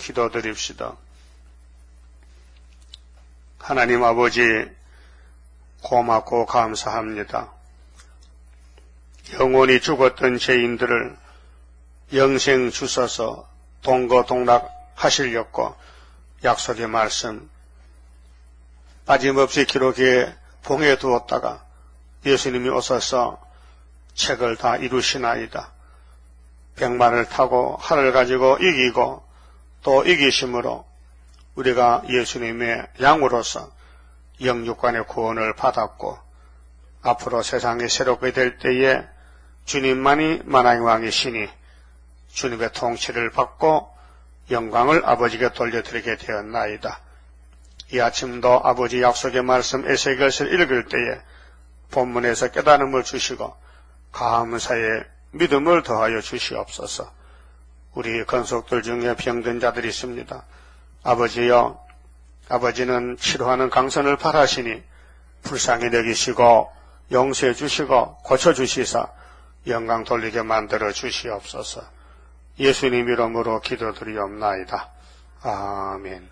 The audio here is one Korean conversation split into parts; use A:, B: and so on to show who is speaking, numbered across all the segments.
A: 기도드립시다. 하나님 아버지, 고맙고 감사합니다. 영원히 죽었던 죄인들을 영생 주셔서 동거동락하시려고 약속의 말씀 빠짐없이 기록에 봉해두었다가 예수님이 오셔서 책을 다 이루시나이다. 백마를 타고 하늘 가지고 이기고 또 이기심으로 우리가 예수님의 양으로서 영육간의 구원을 받았고 앞으로 세상이 새롭게 될 때에 주님만이 만왕의 왕이시니 주님의 통치를 받고 영광을 아버지께 돌려드리게 되었나이다. 이 아침도 아버지 약속의 말씀 에세겔서를 읽을 때에 본문에서 깨달음을 주시고 감사의 믿음을 더하여 주시옵소서. 우리 건속들 중에 병든 자들이 있습니다. 아버지여, 아버지는 치료하는 강선을 바라시니 불쌍히 여기시고 용서해 주시고 고쳐주시사 영광 돌리게 만들어 주시옵소서. 예수님 이름으로 기도드리옵나이다. 아멘.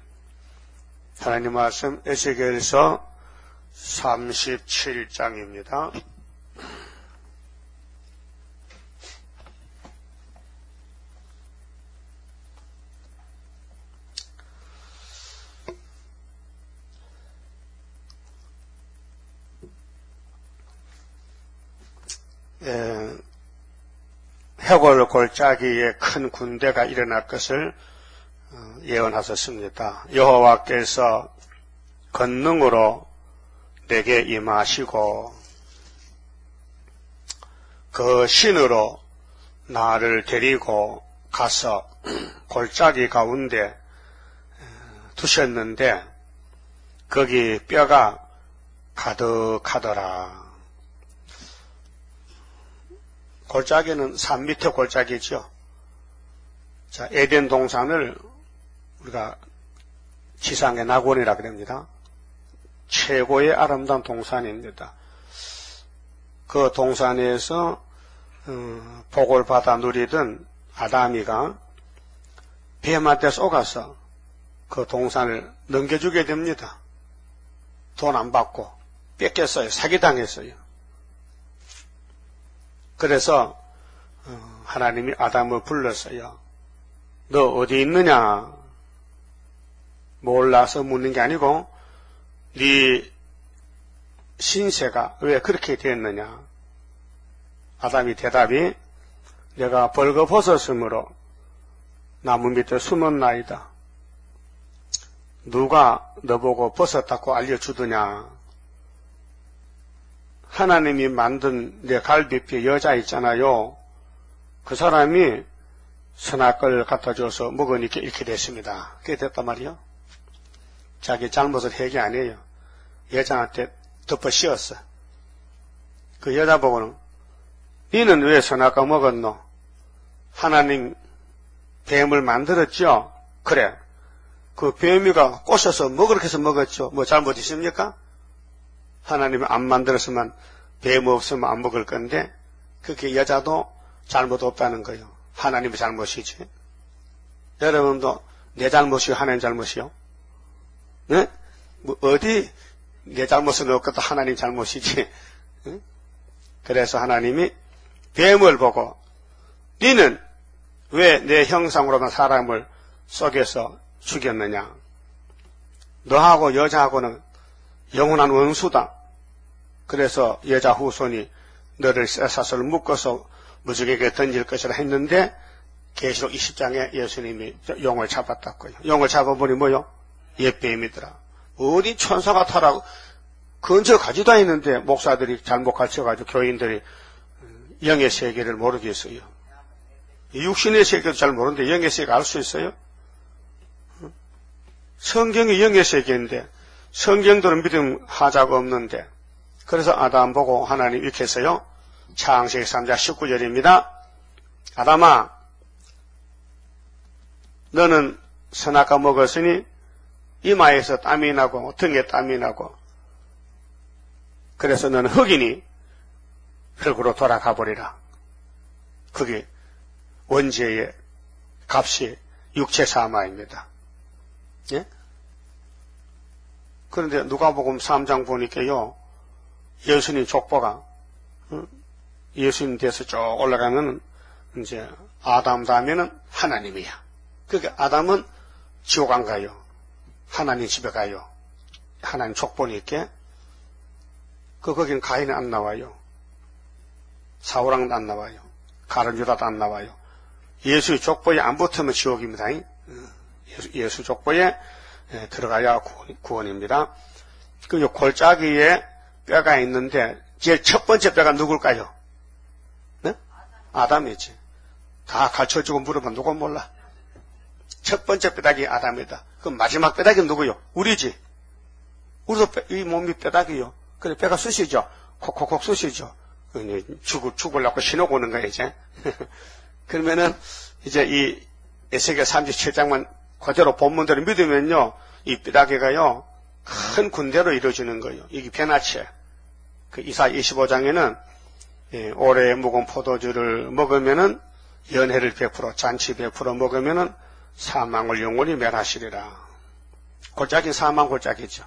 A: 하나님 말씀 에스겔서 37장입니다. 해골 골짜기에 큰 군대가 일어날 것을 예언하셨습니다. 여호와께서 권능으로 내게 임하시고 그 신으로 나를 데리고 가서 골짜기 가운데 두셨는데 거기 뼈가 가득하더라. 골짜기는 산 밑에 골짜기죠. 자, 에덴 동산을 우리가 지상의 낙원이라 그럽니다. 최고의 아름다운 동산입니다. 그 동산에서 복을 받아 누리던 아담이가 뱀한테 속아서 그 동산을 넘겨주게 됩니다. 돈 안 받고 뺏겼어요. 사기당했어요. 그래서 하나님이 아담을 불렀어요. 너 어디 있느냐? 몰라서 묻는 게 아니고 네 신세가 왜 그렇게 됐느냐? 아담이 대답이 내가 벌거벗었으므로 나무 밑에 숨었나이다. 누가 너보고 벗었다고 알려주더냐? 하나님이 만든 내 갈비뼈 여자 있잖아요. 그 사람이 선악과를 갖다 줘서 먹으니까 이렇게 됐습니다. 그게 됐단 말이요. 자기 잘못을 회개 안 해요. 여자한테 덮어 씌웠어. 그 여자 보고는 너는 왜 선악과 먹었노? 하나님 뱀을 만들었죠? 그래. 그 뱀이가 꼬셔서 먹으라고 해서 먹었죠. 뭐 잘못 있습니까? 하나님이 안 만들었으면 뱀 없으면 안 먹을 건데 그게 여자도 잘못 없다는 거예요. 하나님의 잘못이지. 여러분도 내 잘못이요? 하나님 잘못이요? 네? 뭐 어디 내 잘못은 없겠다. 하나님 잘못이지. 네? 그래서 하나님이 뱀을 보고 너는 왜 내 형상으로만 사람을 속여서 죽였느냐? 너하고 여자하고는 영원한 원수다. 그래서 여자 후손이 너를 쇠사슬을 묶어서 무적에게 던질 것이라 했는데 계시록 20장에 예수님이 용을 잡았다고요. 용을 잡아보니 뭐요? 옛뱀이더라. 어디 천사가 타라고 근처 가지도 않는데 목사들이 잘못 가르쳐가지고 교인들이 영의 세계를 모르겠어요. 육신의 세계도 잘 모르는데 영의 세계 알 수 있어요? 성경이 영의 세계인데 성경들은 믿음 하자가 없는데 그래서 아담 보고 하나님 이렇게 했어요. 창세기 3장 19절입니다. 아담아 너는 선악과 먹었으니 이마에서 땀이 나고 등에 땀이 나고 그래서 너는 흙이니 흙으로 돌아가 버리라. 그게 원죄의 값이 육체 사마입니다. 예? 그런데 누가복음 3장 보니까요, 예수님 족보가 예수님 돼서 쭉 올라가면 이제 아담 다음에는 하나님이야. 그러니까 아담은 지옥 안 가요. 하나님 집에 가요. 하나님 족보니 있게. 거긴 가인은 안 나와요. 사울왕도 안 나와요. 가룟유다도 안 나와요. 예수의 족보에 안 붙으면 지옥입니다. 예수 족보에 들어가야 구원입니다. 그 골짜기에 뼈가 있는데 제일 첫 번째 뼈가 누굴까요? 네? 아담이지. 다 가르쳐주고 물으면 누구 몰라. 첫 번째 뼈다귀 아담이다. 그럼 마지막 뼈다귀는 누구요? 우리지. 우리도 이 몸이 뼈다귀요. 그래 뼈가 쑤시죠. 콕콕콕 쑤시죠. 죽으려고 신호고 오는 거야 이제. 그러면은 이제 이 에스겔 37장만 그대로 본문대로 믿으면요, 이 뼈다귀가요 큰 군대로 이루어지는 거예요. 이게 변화체. 그 이사 25장에는 올해 묵은 포도주를 먹으면은 연회를 100%, 잔치 100% 먹으면은 사망을 영원히 멸하시리라. 골짜기 사망 골짜기죠.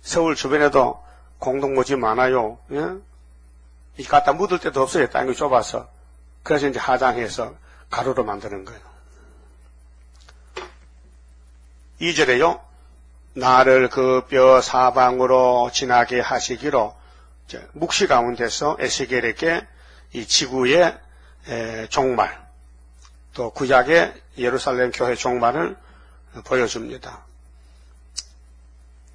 A: 서울 주변에도 공동묘지 많아요. 예? 이 갖다 묻을 데도 없어요. 땅이 좁아서. 그래서 이제 하장해서 가루로 만드는 거예요. 2절에요. 나를 그 뼈 사방으로 지나게 하시기로 묵시 가운데서 에스겔에게 이 지구의 종말, 또 구약의 예루살렘 교회 종말을 보여줍니다.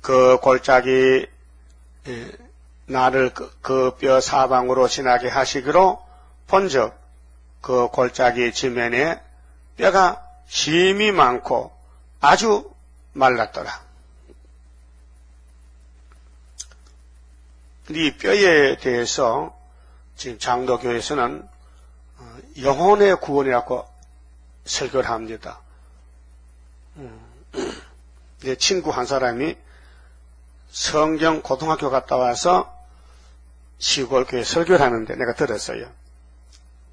A: 그 골짜기 나를 그 뼈 사방으로 지나게 하시기로 본즉 그 골짜기 지면에 뼈가 심이 많고 아주 말랐더라. 이 뼈에 대해서 지금 장로교에서는 영혼의 구원이라고 설교를 합니다. 내 친구 한 사람이 성경 고등학교 갔다 와서 시골교회 설교를 하는데 내가 들었어요.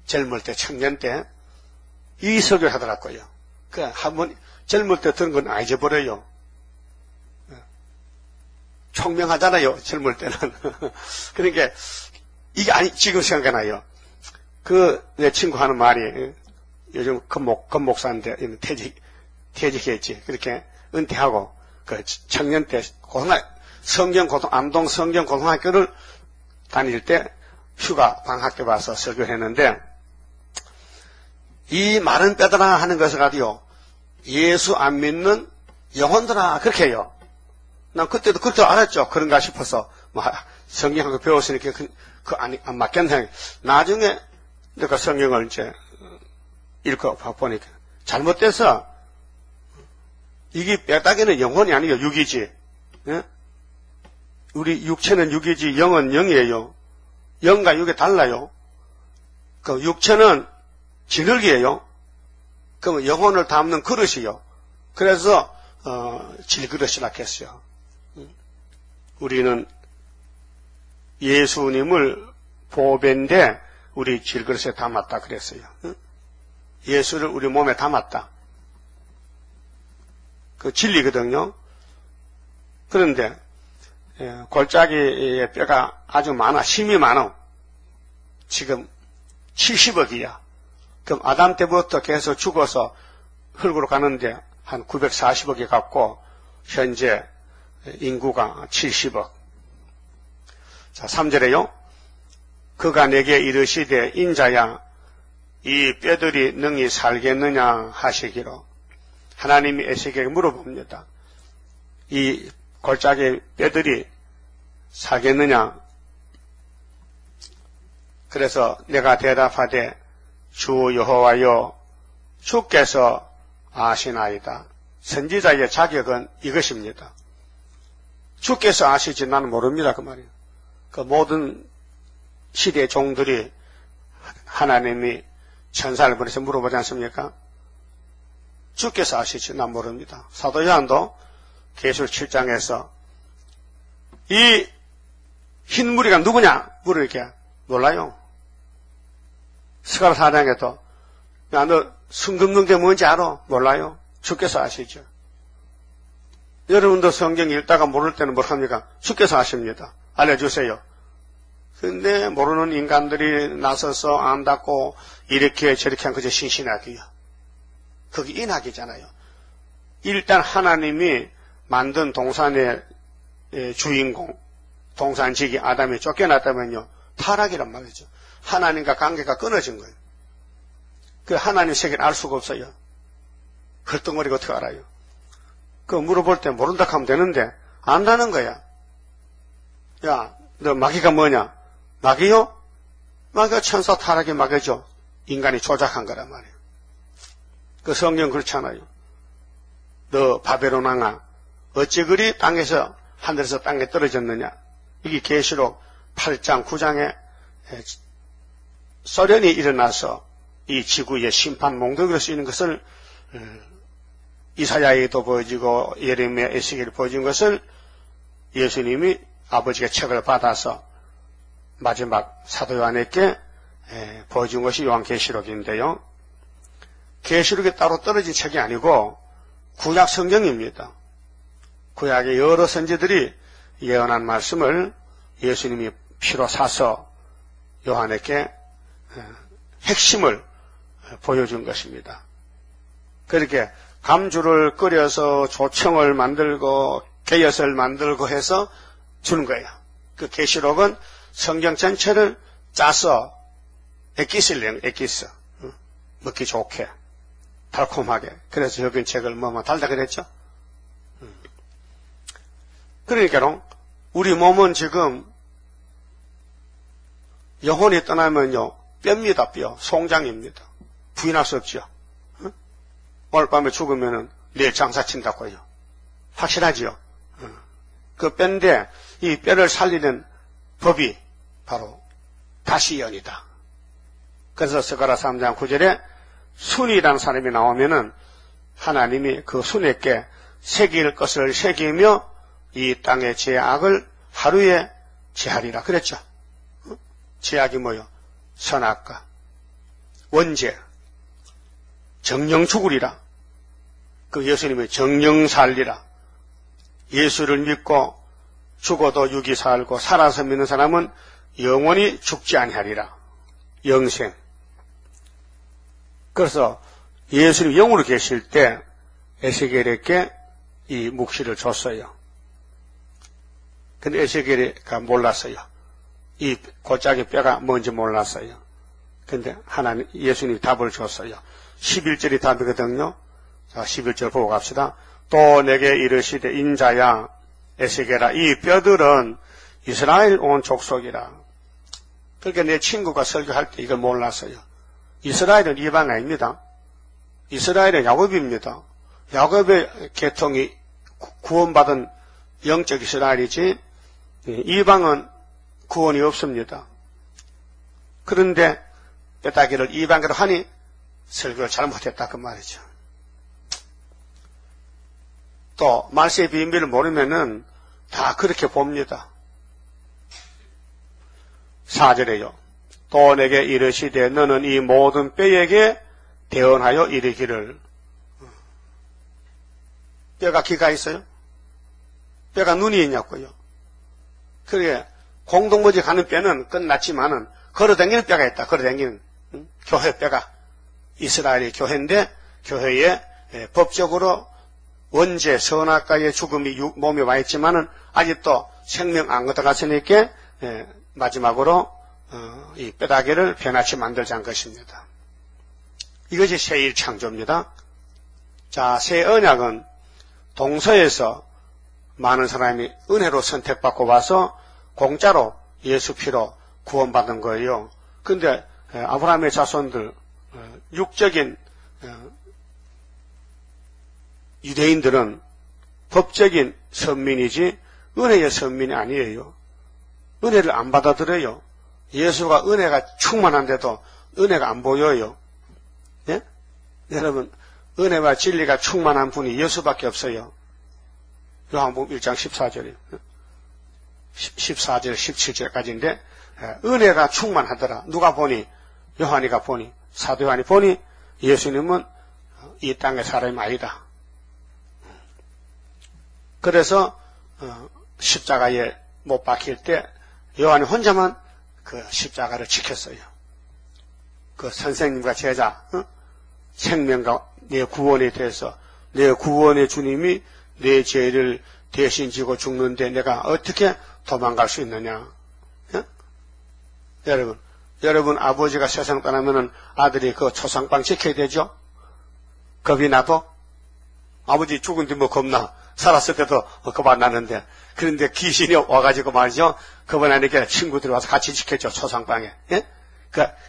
A: 젊을 때, 청년 때 이 설교를 하더라고요. 그 한번 젊을 때 들은 건 안 잊어버려요. 총명하잖아요, 젊을 때는. 그러니까 이게 지금 생각나요. 내 친구 하는 말이 요즘 건목사인데 퇴직했지. 그렇게 은퇴하고 그 청년 때 안동 성경 고등학교를 다닐 때 휴가 방학 때 와서 설교를 했는데 이 마른 뼈들아 하는 것을 가지고 예수 안 믿는 영혼들아 그렇게 해요. 난 그때도 그렇게 알았죠. 그런가 싶어서 성경을 배웠으니까 안 맞겠네. 나중에 내가 성경을 이제 읽어 보니까 잘못돼서 이게 뼈다귀는 영혼이 아니에요. 육이지. 예? 우리 육체는 육이지 영은 영이에요. 영과 육이 달라요. 그 육체는 진흙이에요. 그럼 영혼을 담는 그릇이요. 그래서 질그릇이라 했어요. 우리는 예수님을 보배인데 우리 질그릇에 담았다 그랬어요. 예수를 우리 몸에 담았다. 그 진리거든요. 그런데 골짜기에 뼈가 아주 많아. 힘이 많아. 지금 70억이야. 그럼 아담 때부터 계속 죽어서 흙으로 가는데 한 940억이 갔고 현재 인구가 70억. 자, 3절에요. 그가 내게 이르시되 인자야 이 뼈들이 능히 살겠느냐 하시기로 하나님이 에스겔에게 물어봅니다. 이 골짜기 뼈들이 살겠느냐? 그래서 내가 대답하되 주 여호와여 주께서 아시나이다. 선지자의 자격은 이것입니다. 주께서 아시지 나는 모릅니다. 그 말이에요. 그 모든 시대의 종들이 하나님이 천사를 보내서 물어보지 않습니까? 주께서 아시지 난 모릅니다. 사도 요한도 계시록 7장에서 이 흰 무리가 누구냐 물으니까 몰라요. 스가랴 4장에도 야, 너 숨 굽는 게 뭔지 알아? 몰라요? 주께서 아시죠? 여러분도 성경 읽다가 모를 때는 뭘 합니까? 주께서 아십니다. 알려주세요. 근데 모르는 인간들이 나서서 안닫고 이렇게 저렇게 한 그저 신신하기요. 그게 인학이잖아요. 일단 하나님이 만든 동산의 주인공, 동산지기 아담이 쫓겨났다면요, 타락이란 말이죠. 하나님과 관계가 끊어진 거예요. 그 하나님 세계를 알 수가 없어요. 헐덩거리고 어떻게 알아요? 그 물어볼 때 모른다 하면 되는데 안다는 거야. 야, 너 마귀가 뭐냐? 마귀요? 마귀가 천사 타락의 마귀죠. 인간이 조작한 거란 말이에요. 그 성경 그렇잖아요. 너 바벨론 왕아, 어찌 그리 땅에서 하늘에서 땅에 떨어졌느냐? 이게 계시록 8장 9장에 소련이 일어나서 이 지구의 심판 몽둥이로 쓰이는 것을 이사야에도 보여지고 예레미야 에스겔이 보여준 것을 예수님이 아버지가 책을 받아서 마지막 사도 요한에게 보여준 것이 요한계시록인데요. 계시록이 따로 떨어진 책이 아니고 구약 성경입니다. 구약의 여러 선지들이 예언한 말씀을 예수님이 피로 사서 요한에게 핵심을 보여준 것입니다. 그렇게 감주를 끓여서 조청을 만들고 개엿을 만들고 해서 주는 거예요. 그 계시록은 성경 전체를 짜서 액기스를 내는 액기스, 먹기 좋게 달콤하게. 그래서 여긴 책을 뭐뭐 달다 그랬죠. 그러니까 우리 몸은 지금 영혼이 떠나면요 뼈입니다. 뼈, 송장입니다. 부인할 수 없죠. 오늘 밤에 죽으면은 내일 장사 친다고요. 확실하지요. 그 뼈인데 이 뼈를 살리는 법이 바로 다시연이다. 그래서 스가랴 3장 9절에 순이라는 사람이 나오면은 하나님이 그 순에게 새길 것을 새기며 이 땅의 죄악을 하루에 제하리라 그랬죠. 죄악이 뭐요? 선악과 원죄, 정령 죽으리라. 그 예수님이 정령 살리라. 예수를 믿고 죽어도 육이 살고 살아서 믿는 사람은 영원히 죽지 아니하리라. 영생. 그래서 예수님 영으로 계실 때 에스겔에게 이 묵시를 줬어요. 근데 에스겔이가 몰랐어요. 이 골짜기 뼈가 뭔지 몰랐어요. 근데 하나님, 예수님이 답을 줬어요. 11절이 답이거든요. 자, 11절 보고 갑시다. 또 내게 이르시되 인자야 에스겔아 이 뼈들은 이스라엘 온 족속이라. 그러니까 내 친구가 설교할 때 이걸 몰랐어요. 이스라엘은 이방 아닙니다. 이스라엘은 야곱입니다. 야곱의 계통이 구원받은 영적 이스라엘이지 이방은 구원이 없습니다. 그런데 뼈다귀를 이방으로 하니 설교를 잘못했다 그 말이죠. 또 말세의 비밀을 모르면은 다 그렇게 봅니다. 4절에요. 또 내게 이르시되 너는 이 모든 뼈에게 대언하여 이르기를. 뼈가 귀가 있어요? 뼈가 눈이 있냐고요? 그게 공동모지 가는 뼈는 끝났지만은 걸어다니는 뼈가 있다. 걸어다니는 교회 뼈가 이스라엘의 교회인데 교회에 법적으로 원죄 선악과의 죽음이 몸에 와 있지만은 아직도 생명 안 걷어갔으니까 마지막으로 이 뼈다귀를 변화치 만들자는 것입니다. 이것이 새1 창조입니다. 자, 새 언약은 동서에서 많은 사람이 은혜로 선택받고 와서 공짜로 예수 피로 구원받은 거예요. 근데 아브라함의 자손들, 육적인 유대인들은 법적인 선민이지 은혜의 선민이 아니에요. 은혜를 안 받아들여요. 예수가 은혜가 충만한데도 은혜가 안 보여요. 예? 여러분, 은혜와 진리가 충만한 분이 예수밖에 없어요. 요한복음 1장 14절이에요. 14절, 17절까지인데 은혜가 충만하더라. 누가 보니? 요한이가 보니, 사도 요한이 보니 예수님은 이 땅의 사람이 아니다. 그래서 십자가에 못 박힐 때 요한이 혼자만 그 십자가를 지켰어요. 그 선생님과 제자, 생명과 내 구원에 대해서 내 구원의 주님이 내 죄를 대신 지고 죽는데 내가 어떻게 도망갈 수 있느냐? 여러분 아버지가 세상 떠나면은 아들이 그 초상방 지켜야 되죠? 겁이 나도? 아버지 죽은 뒤 뭐 겁나? 살았을 때도 겁 안 나는데. 그런데 귀신이 와가지고 말이죠. 겁 안 나니까 친구들이 와서 같이 지켰죠. 초상방에. 예?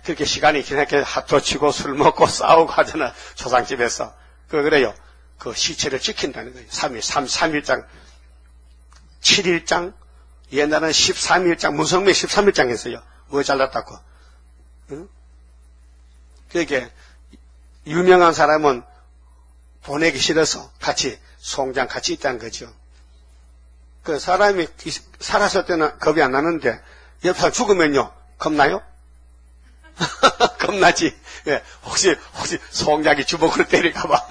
A: 그렇게 시간이 지나게 핫도 치고 술 먹고 싸우고 하잖아. 초상집에서. 그래요. 그 시체를 지킨다는 거예요. 3일장, 7일장, 옛날에는 13일장, 문성매 13일장 했어요. 뭐 잘났다고. 응? 그렇게 유명한 사람은 보내기 싫어서 같이 송장 같이 있다는 거죠. 그 사람이 살았을 때는 겁이 안 나는데 옆 사람 죽으면요 겁나요? 겁나지. 예, 혹시 송장이 주먹으로 때릴까봐.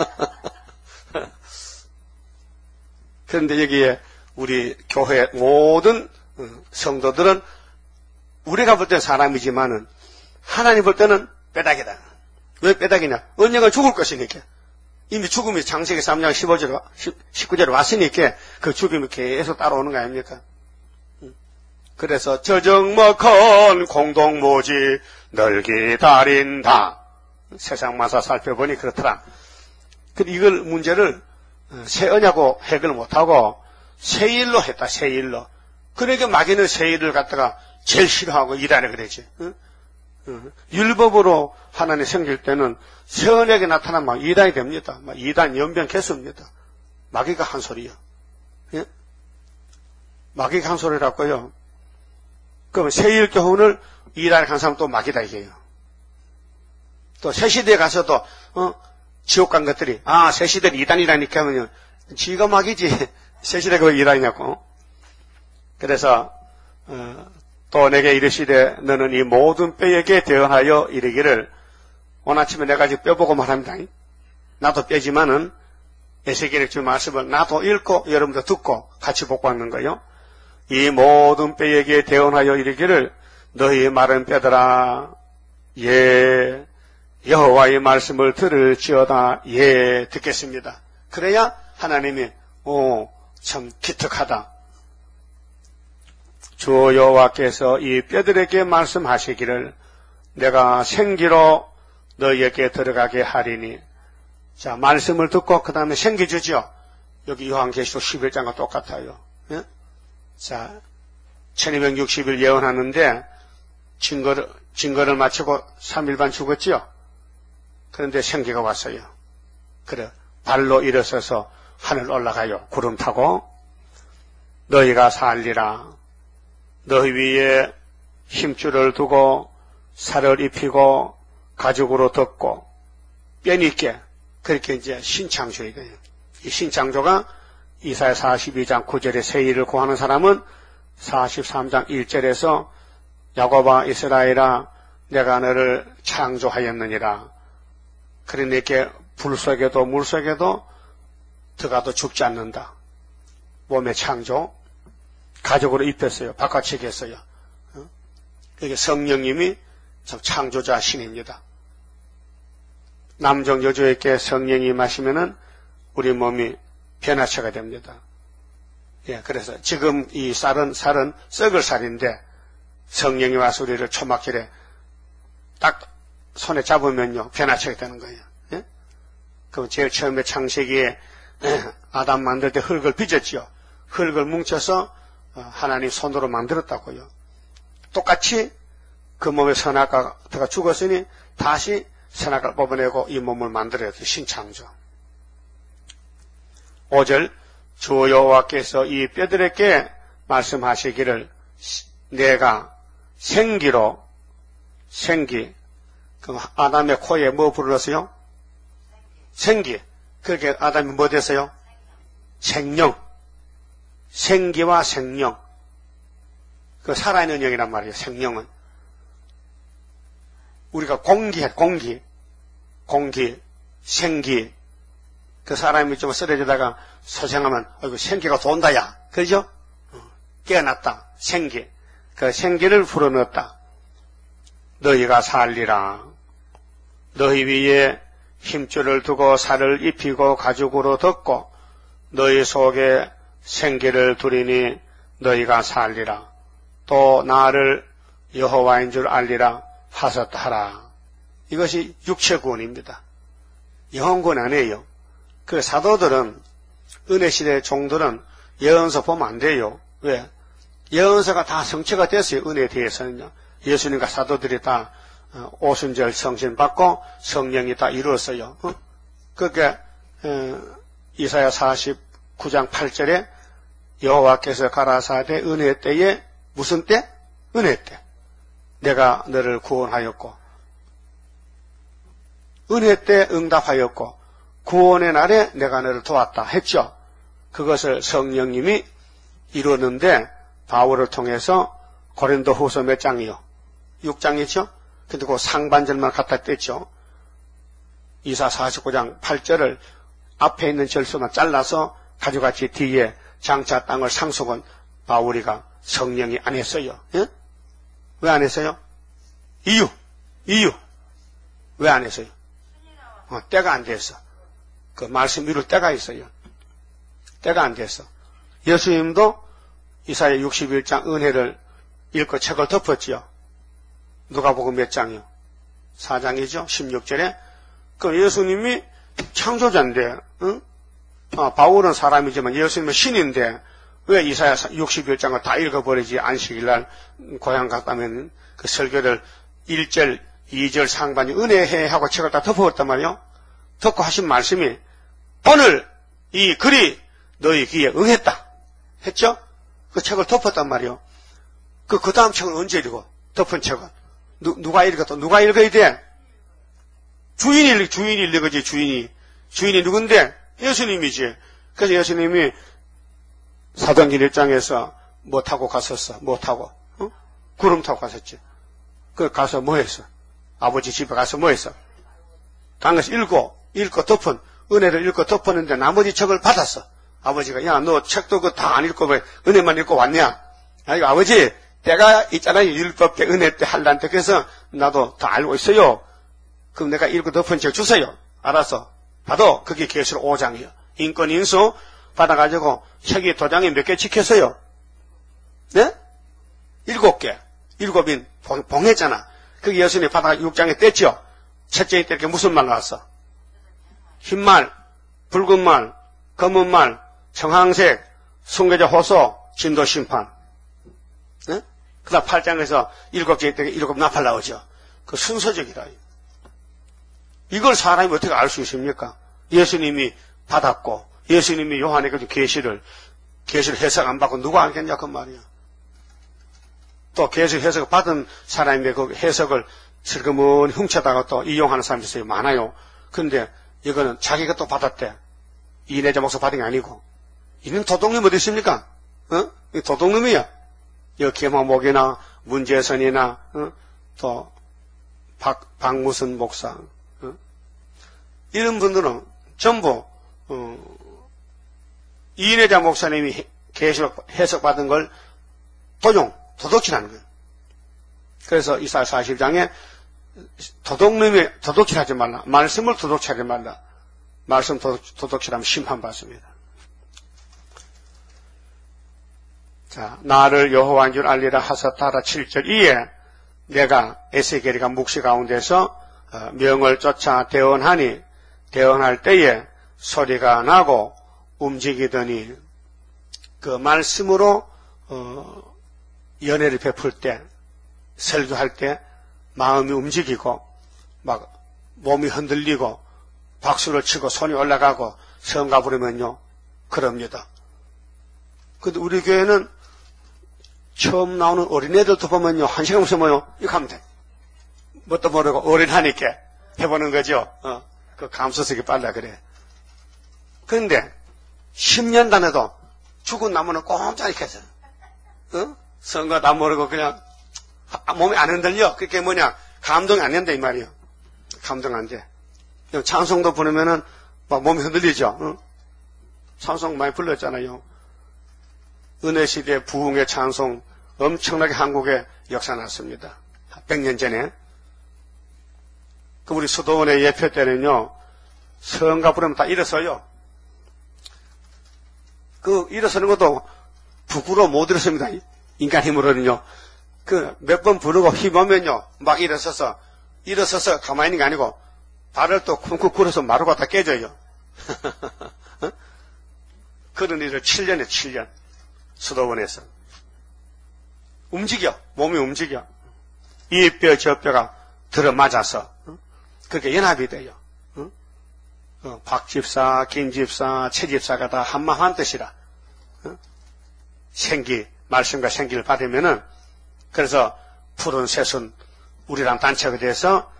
A: 그런데 여기에 우리 교회 모든 성도들은 우리가 볼 때는 사람이지만은 하나님 볼 때는 빼닥이다. 왜 빼닥이냐? 언젠가 죽을 것이니까. 이미 죽음이 창세기 3장 19절에 왔으니까 그 죽음이 계속 따라오는 거 아닙니까? 그래서 저정먹한 공동모지 널 기다린다. 세상 마사 살펴보니 그렇더라. 이걸 문제를 새 언약으로 해결 못하고 새일로 했다. 새일로. 그러니까 마귀는 새일을 갖다가 제일 싫어하고 이단에 그러지. 율법으로 하나님 생길 때는 새 언약에 나타나면 막 이단이 됩니다. 막 이단 연변 개수입니다. 마귀가 한 소리요. 예? 마귀가 한 소리라고요. 그러면 새일 교훈을 이단에 간 사람 또 마귀다 이게요. 또 새시대에 가서도 지옥 간 것들이 새시대는 이단이라니까 하면요. 지가 마귀지 새시대가 왜 이단이냐고. 그래서 또 내게 이르시되 너는 이 모든 뼈에게 대언하여 이르기를. 오늘 아침에 내가 지금 뼈 보고 말합니다. 나도 뼈지만은 에스겔의 주 말씀을 나도 읽고 여러분도 듣고 같이 복받는 거요. 이 모든 뼈에게 대언하여 이르기를 너희 마른 뼈들아 예 여호와의 말씀을 들을지어다 예 듣겠습니다. 그래야 하나님이 참 기특하다. 주 여호와께서 이 뼈들에게 말씀하시기를 내가 생기로 너희에게 들어가게 하리니. 자, 말씀을 듣고 그 다음에 생기 주죠. 여기 요한계시록 11장과 똑같아요. 예? 자, 1260일 예언하는데 증거를 마치고 3일반 죽었지요. 그런데 생기가 왔어요. 그래 발로 일어서서 하늘 올라가요. 구름 타고. 너희가 살리라. 너희 위에 힘줄을 두고 살을 입히고 가죽으로 덮고 뼈니 있게. 그렇게 이제 신창조이거든요. 이 신창조가 이사야 42장 9절에 새 일을 구하는 사람은 43장 1절에서 야곱아 이스라엘아 내가 너를 창조하였느니라. 그러니까 불 속에도 물 속에도 들어가도 죽지 않는다. 몸의 창조. 가죽으로 입혔어요. 바깥치기 했어요. 그게 성령님이 참 창조자 신입니다. 남종 여주에게 성령이 임하시면은 우리 몸이 변화체가 됩니다. 예, 그래서 지금 이 쌀은 썩을 쌀인데 성령이 와서 우리를 초막절에 딱 손에 잡으면요 변화체가 되는 거예요. 예? 그럼 제일 처음에 창세기에 아담 만들 때 흙을 빚었지요. 흙을 뭉쳐서 하나님 손으로 만들었다고요. 똑같이 그 몸에 선악과가 죽었으니 다시 선악과를 뽑아내고 이 몸을 만들어야 돼. 신창조. 5절 주 여호와께서 이 뼈들에게 말씀하시기를 내가 생기로 그럼 아담의 코에 뭐 불렀어요? 생기. 그렇게 아담이 뭐 됐어요? 생명. 생기와 생명. 그 살아있는 영이란 말이에요. 생명은. 우리가 공기. 공기, 생기. 그 사람이 좀 쓰러지다가 소생하면 어이구 생기가 돈다 야. 그죠? 깨어났다. 생기. 그 생기를 불어넣었다. 너희가 살리라. 너희 위에 힘줄을 두고 살을 입히고 가죽으로 덮고 너희 속에 생기를 두리니 너희가 살리라. 또 나를 여호와인 줄 알리라 하셨하라. 이것이 육체구원입니다. 영혼구원 아니에요. 그 사도들은 은혜시대 종들은 예언서 보면 안 돼요. 왜? 예언서가 다 성취가 됐어요. 은혜에 대해서는요. 예수님과 사도들이 다 오순절 성신 받고 성령이 다 이루었어요. 그게 이사야 49장 8절에 여호와께서 가라사대 은혜 때에 무슨 때? 은혜 때. 내가 너를 구원하였고 은혜 때 응답하였고 구원의 날에 내가 너를 도왔다 했죠. 그것을 성령님이 이루었는데 바울을 통해서 고린도 후서 몇 장이요? 6장이죠? 근데 그 상반절만 갖다 뗐죠. 이사 49장 8절을 앞에 있는 절수만 잘라서 가져갔지 뒤에 장차 땅을 상속은 바울이가 성령이 안 했어요. 예? 왜 안 했어요? 이유. 왜 안 했어요? 때가 안 됐어. 그 말씀 이룰 때가 있어요. 때가 안 됐어. 예수님도 이사야 61장 은혜를 읽고 책을 덮었지요. 누가복음 몇 장이요? 4장이죠. 16절에. 그 예수님이 창조자인데, 응? 바울은 사람이지만 예수님은 신인데 왜 이사야 61장을 다 읽어버리지? 안식일날 고향 갔다면 그 설교를 1절, 2절 상반이 은혜해 하고 책을 다 덮어버렸단 말이요. 덮고 하신 말씀이 오늘 이 글이 너희 귀에 응했다 했죠? 그 책을 덮었단 말이요. 그 다음 책은 언제 읽어? 덮은 책은 누가 읽었다? 누가 읽어야 돼? 주인이 읽어지. 주인이 누군데? 예수님이지. 그래서 예수님이 사도행전 1장에서 뭐 타고 갔었어? 뭐 타고? 어? 구름 타고 갔었지. 그 가서 뭐 했어? 아버지 집에 가서 뭐 했어? 간 것을 읽고 덮은 은혜를 읽고 덮었는데 나머지 책을 받았어. 아버지가 야 너 책도 그 다 안 읽고 왜 은혜만 읽고 왔냐? 아이고 아버지 때가 있잖아요. 율법 때 은혜 때 한란 때. 그래서 나도 다 알고 있어요. 그럼 내가 읽고 덮은 책 주세요. 알았어. 받아. 그게 계시록 5장이에요. 인권 인수 받아가지고 책이 도장에 몇 개 찍혔어요? 네? 7개. 7인 봉했잖아. 그게 예수님이 받아가 6장에 뗐죠. 첫째에 뗄 게 무슨 말 나왔어? 흰말, 붉은 말, 검은 말, 청황색, 순교자 호소, 진도 심판. 네? 그 다음 8장에서 7개에 뗄 게 7 나팔 나오죠. 그 순서적이라. 이걸 사람이 어떻게 알 수 있습니까? 예수님이 받았고 예수님이 요한에게 계시를 해석 안 받고 누가 알겠냐 그 말이야. 또 계시 해석 받은 사람의 그 해석을 슬그머니 훔쳐다가 또 이용하는 사람이 있어요. 많아요. 그런데 이거는 자기가 또 받았대. 이내자 목사 받은 게 아니고. 이는 도둑놈 어디 있습니까? 이 도둑놈이야. 여기 계마목이나 문재선이나 또 박무선 목사 이런 분들은 전부 이내자 목사님이 계시록 해석받은 걸 도둑질하는 거예요. 그래서 이사야 40장에 도둑놈이 도둑질하지 말라. 말씀을 도둑질하지 말라. 말씀 도둑질하면 심판받습니다. 자, 나를 여호와인 줄 알리라 하셨다라 7절 이에 내가 에스겔이가 묵시 가운데서 명을 쫓아 대언하니 대언할 때에 소리가 나고 움직이더니 그 말씀으로 연애를 베풀 때 설교할 때 마음이 움직이고 막 몸이 흔들리고 박수를 치고 손이 올라가고 성가 부르면요 그럽니다. 근데 우리 교회는 처음 나오는 어린애들도 보면요 1시간 없으면요 이거 하면 돼. 뭣도 모르고 어린하니까 해보는 거죠. 그 감수성이 빨라 그래. 그런데 10년 다녀도 죽은 나무는 꼼짝이 했어. 성가 다 모르고 그냥 몸이 안 흔들려. 그게 뭐냐 감동이 안 된다 이 말이에요. 감동 안 돼. 찬송도 부르면은 막 몸이 흔들리죠. 응? 찬송 많이 불렀잖아요. 은혜시대 부흥의 찬송 엄청나게 한국에 역사 났습니다. 100년 전에. 그 우리 수도원의 예표 때는요, 성가 부르면 다 일어서요. 그 일어서는 것도 부끄러워 못 일어섭니다. 인간 힘으로는요. 그 몇 번 부르고 힘오면요, 막 일어서서 가만히 있는 게 아니고 발을 또 쿵쿵 굴어서 마루가 다 깨져요. 그런 일을 7년에 7년 수도원에서 움직여, 몸이 움직여. 이 뼈 저 뼈가 들어맞아서 그렇게 연합이 돼요. 박 집사, 김 집사, 최 집사가 다 한마음 한뜻이라 말씀과 생기를 받으면은, 그래서 푸른 새순 우리랑 단체가 돼서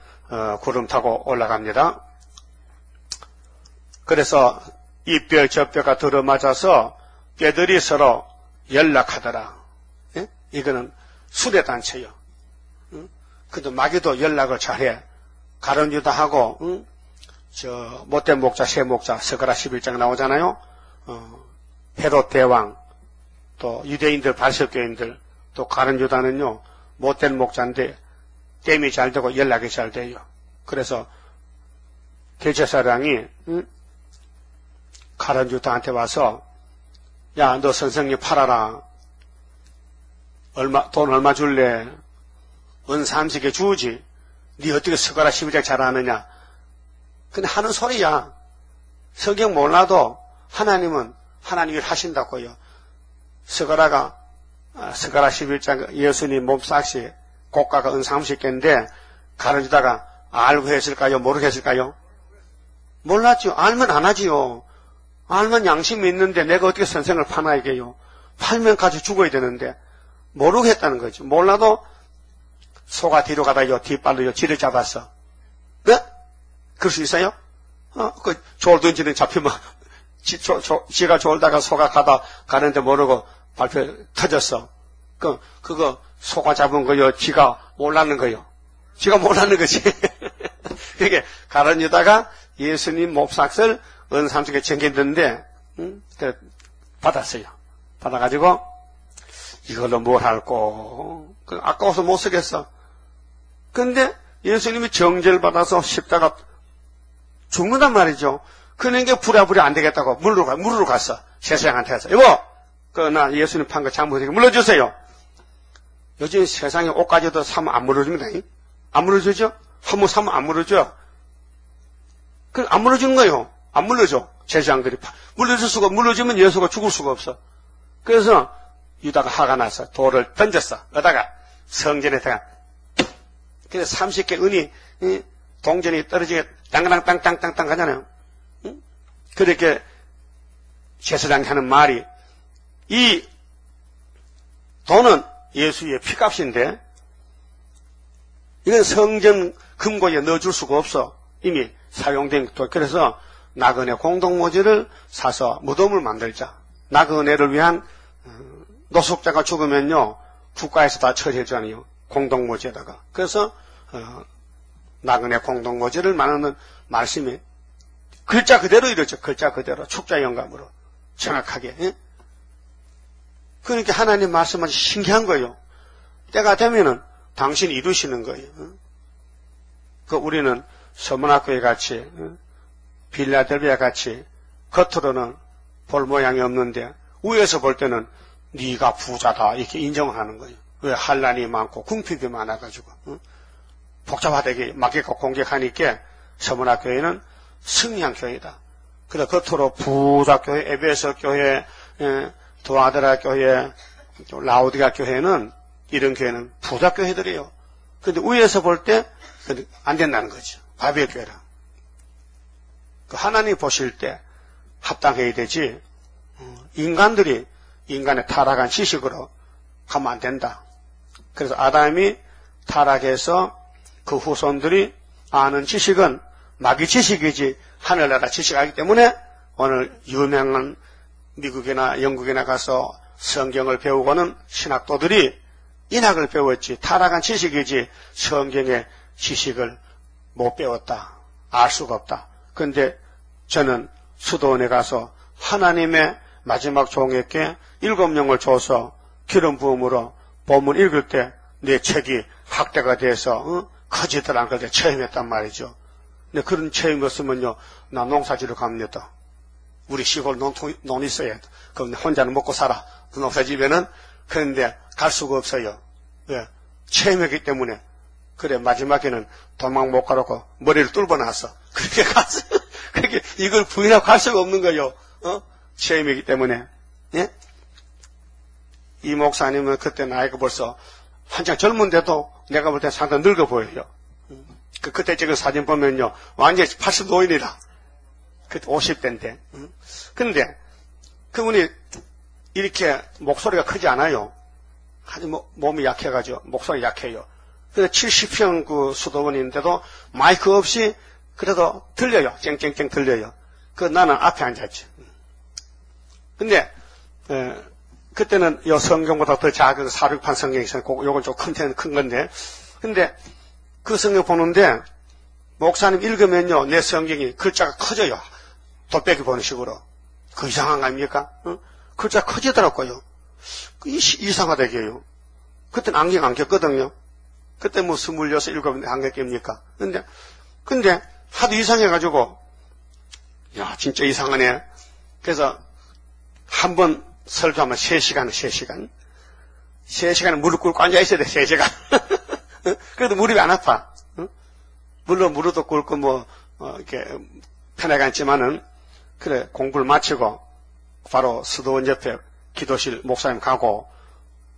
A: 구름 타고 올라갑니다. 그래서 이 뼈 저 뼈가 들어맞아서 뼈들이 서로 연락하더라. 예? 이거는 수레단체요. 근데 마귀도 연락을 잘해. 가론유다하고 저 못된 목자 새 목자 스가랴 11장 나오잖아요. 헤롯 대왕 또 유대인들 발석교인들 또 가론유다는요 못된 목자인데 땜이 잘 되고 연락이 잘 돼요. 그래서 대제사장이 가론유다한테 와서 야, 너 선생님 팔아라. 돈 얼마 줄래? 은 30개 주지. 네 어떻게 스가랴 12장 잘 아느냐? 근데 하는 소리야. 성경 몰라도 하나님은 하나님 일 하신다고요. 스가랴 11장 예수님 몸삭시 고가가 은 30개인데 가르치다가 알고 했을까요? 모르고 했을까요? 몰랐죠. 알면 안 하지요. 알면 양심이 있는데 내가 어떻게 선생을 파나 이게요. 팔면 같이 죽어야 되는데 모르고 했다는 거죠. 몰라도 소가 뒤로 가다요 뒷발로요 지를 잡았어. 네? 그럴 수 있어요? 그 졸든지는 잡히면 지가 졸다가 소가 가는데 모르고 발표 터졌어. 그거 소가 잡은 거요. 지가 몰랐는 거요. 지가 몰랐는 거지. 그게 가론유다가 예수님 몹삭을 은 30개 챙겼는데 받았어요. 받아가지고 이걸로 뭘 할꼬. 아까워서 못 쓰겠어. 근데 예수님이 정죄를 받아서 십자가 죽는단 말이죠. 그러니까 부랴부랴 안 되겠다고 물으러 갔어. 세상한테 해서 여보, 나 예수님 판 거 잘못해서 물어주세요. 요즘 세상에 옷까지도 사면 안 물어줍니다. 안 물어주죠? 한번 사면 안 물어줘. 그럼 안 물어주는 거예요. 안 물러줘. 제사장들이 물러줄 수가, 물러주면 예수가 죽을 수가 없어. 그래서 유다가 화가 나서 돌을 던졌어. 어다가 성전에다가. 그래서 30개 은이 동전이 떨어지게 땅땅땅땅땅땅 하잖아요. 그렇게 제사장이 하는 말이 이 돈은 예수의 피값인데 이건 성전 금고에 넣어줄 수가 없어. 이미 사용된 돈. 그래서 나그네 공동모지를 사서 무덤을 만들자. 나그네를 위한 노숙자가 죽으면요 국가에서 다 처리해주잖아요. 공동모지에다가. 그래서 나그네 공동모지를 말하는 말씀이 글자 그대로 이렇죠. 글자 그대로 축자 영감으로 정확하게. 예? 그러니까 하나님 말씀은 신기한 거예요. 때가 되면은 당신이 이루시는 거예요. 그 우리는 서문학교에 같이 빌라델비아 같이 겉으로는 볼 모양이 없는데 위에서 볼 때는 네가 부자다 이렇게 인정하는 거예요. 왜? 한란이 많고 궁핍이 많아가지고 복잡하게 맡기고 공격하니까 서문학교회는 승리한 교회다. 그래서 겉으로 부자교회, 에베소 교회, 도아드라 교회, 라우디가 교회는 이런 교회는 부자교회들이에요. 근데 위에서 볼 때 안 된다는 거죠. 바벨 교회라. 하나님 보실 때 합당해야 되지 인간들이 인간의 타락한 지식으로 가면 안 된다. 그래서 아담이 타락해서 그 후손들이 아는 지식은 마귀 지식이지 하늘나라 지식이 아니기 때문에 오늘 유명한 미국이나 영국이나 가서 성경을 배우고는 신학도들이 인학을 배웠지 타락한 지식이지 성경의 지식을 못 배웠다. 알 수가 없다. 그런데 저는 수도원에 가서 하나님의 마지막 종에게 7명을 줘서 기름 부음으로 본문 읽을 때 내 책이 학대가 돼서 커지더라는 걸 체험했단 말이죠. 근데 그런 체험이 없으면요, 나 농사지러 갑니다. 우리 시골 논 있어야 돼. 그럼 혼자는 먹고 살아. 그 농사집에는. 그런데 갈 수가 없어요. 왜? 체험했기 때문에. 그래, 마지막에는 도망 못 가라고 머리를 뚫어놨어. 그렇게 갔어. 그렇게 이걸 부인하고 갈 수가 없는 거요. 체험이기 때문에. 예? 이 목사님은 그때 나이가 벌써 한창 젊은데도 내가 볼 때 상당히 늙어 보여요. 그때 찍은 사진 보면요, 완전히 80노인이라. 그때 50대인데. 근데 그분이 이렇게 목소리가 크지 않아요. 아주 몸이 약해가지고 목소리 약해요. 근데 70평 그 수도원인데도 마이크 없이 그래도 들려요. 쨍쨍쨍 들려요. 나는 앞에 앉았지. 근데 그때는 요 성경보다 더 작은 400판 성경이 있어요. 요건 좀 큰 건데. 근데 그 성경 보는데 목사님 읽으면요, 내 성경이 글자가 커져요. 돋빼기 보는 식으로. 그 이상한 거 아닙니까? 글자 커지더라고요. 이상하다 이게요. 그때는 안경 안 꼈거든요. 그때 뭐 26, 7 안경 낍니까? 근데 하도 이상해가지고, 야, 진짜 이상하네. 그래서 한번 설교하면 3시간. 3시간은 무릎 꿇고 앉아있어야 돼, 3시간. 그래도 무릎이 안 아파. 물론 무릎도 꿇고 이렇게 편하게 앉지만은, 그래, 공부를 마치고, 바로 수도원 옆에 기도실 목사님 가고,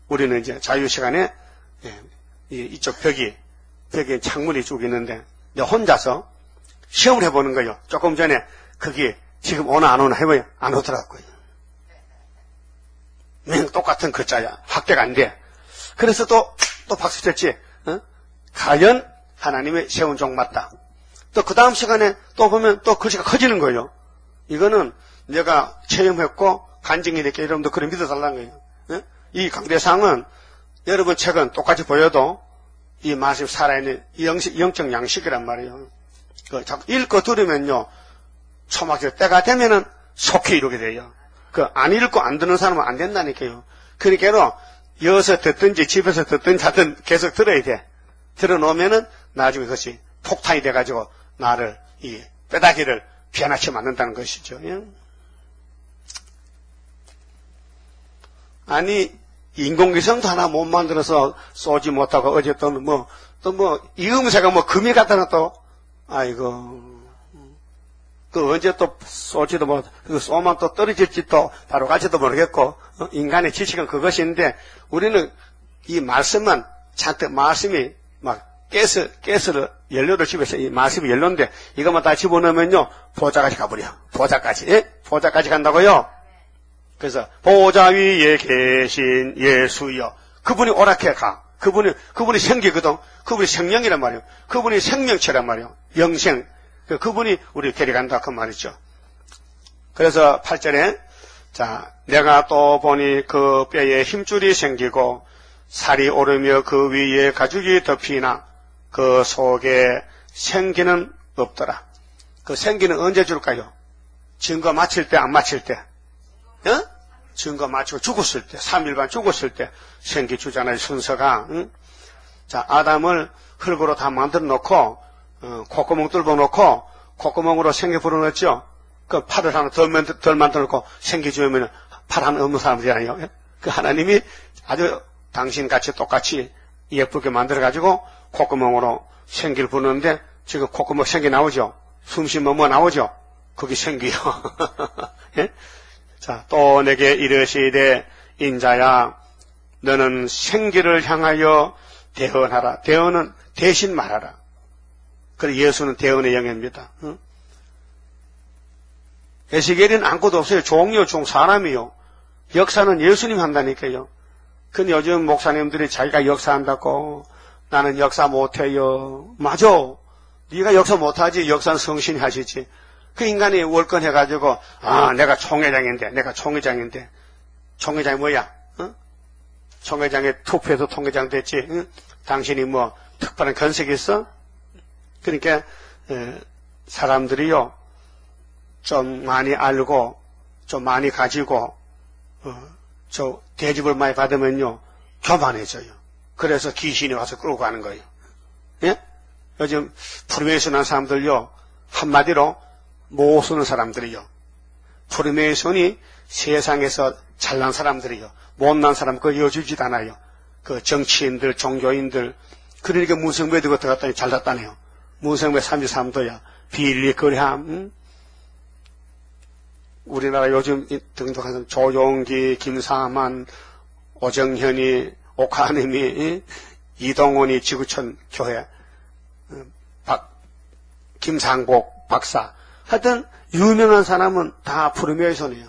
A: 우리는 이제 자유시간에, 이쪽 벽에 창문이 쭉 있는데, 혼자서 시험을 해보는 거예요. 조금 전에, 거기 지금 오나 안 오나 해봐요. 안 오더라고요. 똑같은 글자야. 확대가 안 돼. 그래서 또 박수 쳤지. 과연 하나님의 세운 종 맞다. 또 그 다음 시간에 또 보면 또 글씨가 커지는 거예요. 이거는 내가 체험했고 간증이 됐게 여러분도 그래 믿어달라는 거예요. 이 강대상은 여러분 책은 똑같이 보여도 이 말씀이 살아있는 영적 양식이란 말이에요. 자꾸 읽고 들으면요, 초막절 때가 되면은 속히 이루게 돼요. 안 읽고 안 듣는 사람은 안 된다니까요. 그러니까 여기서 듣든지 집에서 듣든지 하든 계속 들어야 돼. 들어놓으면은 나중에 그것이 폭탄이 돼가지고 나를 이 뼈다귀를 피하나치 만든다는 것이죠. 아니, 인공위성도 하나 못 만들어서 쏘지 못하고 어제 이음새가 금이 갖다가 아이고. 언제 또 쏠지도 쏘면 또 떨어질지 또 바로 갈지도 모르겠고, 인간의 지식은 그것인데, 우리는 이 말씀만 잔뜩 말씀이 가스를, 연료를 집에서 이 말씀이 연료인데, 이것만 다 집어넣으면요, 보좌까지 가버려. 보좌까지. 예? 보좌까지 간다고요? 그래서, 보좌 위에 계신 예수여. 그분이 오락해 가. 그분이 생기거든. 그분이 생명이란 말이에요. 그분이 생명체란 말이에요. 영생. 그분이 우리를 데려간다 그 말이죠. 그래서 8절에 자, 내가 또 보니 그 뼈에 힘줄이 생기고 살이 오르며 그 위에 가죽이 덮이나 그 속에 생기는 없더라. 그 생기는 언제 줄까요? 증거 마칠 때 안 마칠 때? 증거 마치고 죽었을 때, 3일 반 죽었을 때 생기 주잖아요, 순서가. 자, 아담을 흙으로 다 만들어 놓고 콧구멍 뚫어 놓고 콧구멍으로 생기 불어넣었죠. 그 팔을 하나 덜 만들어 놓고 생기 주면 팔 하나 없는 사람이잖아요. 그 하나님이 아주 당신같이 똑같이 예쁘게 만들어 가지고 콧구멍으로 생기를 불어넣는데 지금 콧구멍 생기 나오죠. 숨 쉬면 뭐 나오죠. 거기 생기요. 예? 자, 또 내게 이르시되 인자야 너는 생기를 향하여 대언하라. 대언은 대신 말하라. 그래 예수는 대언의 영입니다. 에스겔은 아무것도 없어요. 종이요, 사람이요. 역사는 예수님 한다니까요. 근데 요즘 목사님들이 자기가 역사한다고 나는 역사 못해요. 맞아. 네가 역사 못하지. 역사는 성신이 하시지. 그 인간이 월권해가지고 내가 총회장인데 총회장이 뭐야? 총회장에 투표해서 총회장 됐지. 당신이 뭐 특별한 건색이 있어? 그러니까 사람들이요, 좀 많이 알고, 좀 많이 가지고, 저 대접을 많이 받으면요, 교만해져요. 그래서 귀신이 와서 끌고 가는 거예요. 예? 요즘 프리메이슨한 사람들요, 한마디로 못 쓰는 사람들이요. 프리메이슨이 세상에서 잘난 사람들이요. 못난 사람 그거 이어주지도 않아요. 그 정치인들, 종교인들, 그러니까 문성배 들고 들어갔더니 잘났다네요. 문성배 33도야. 비리, 거래함, 우리나라 요즘 등록한 사람, 조용기, 김사만, 오정현이, 옥하님이, 이동원이 지구촌 교회, 김상복 박사. 하여튼, 유명한 사람은 다 프리메이슨이에요.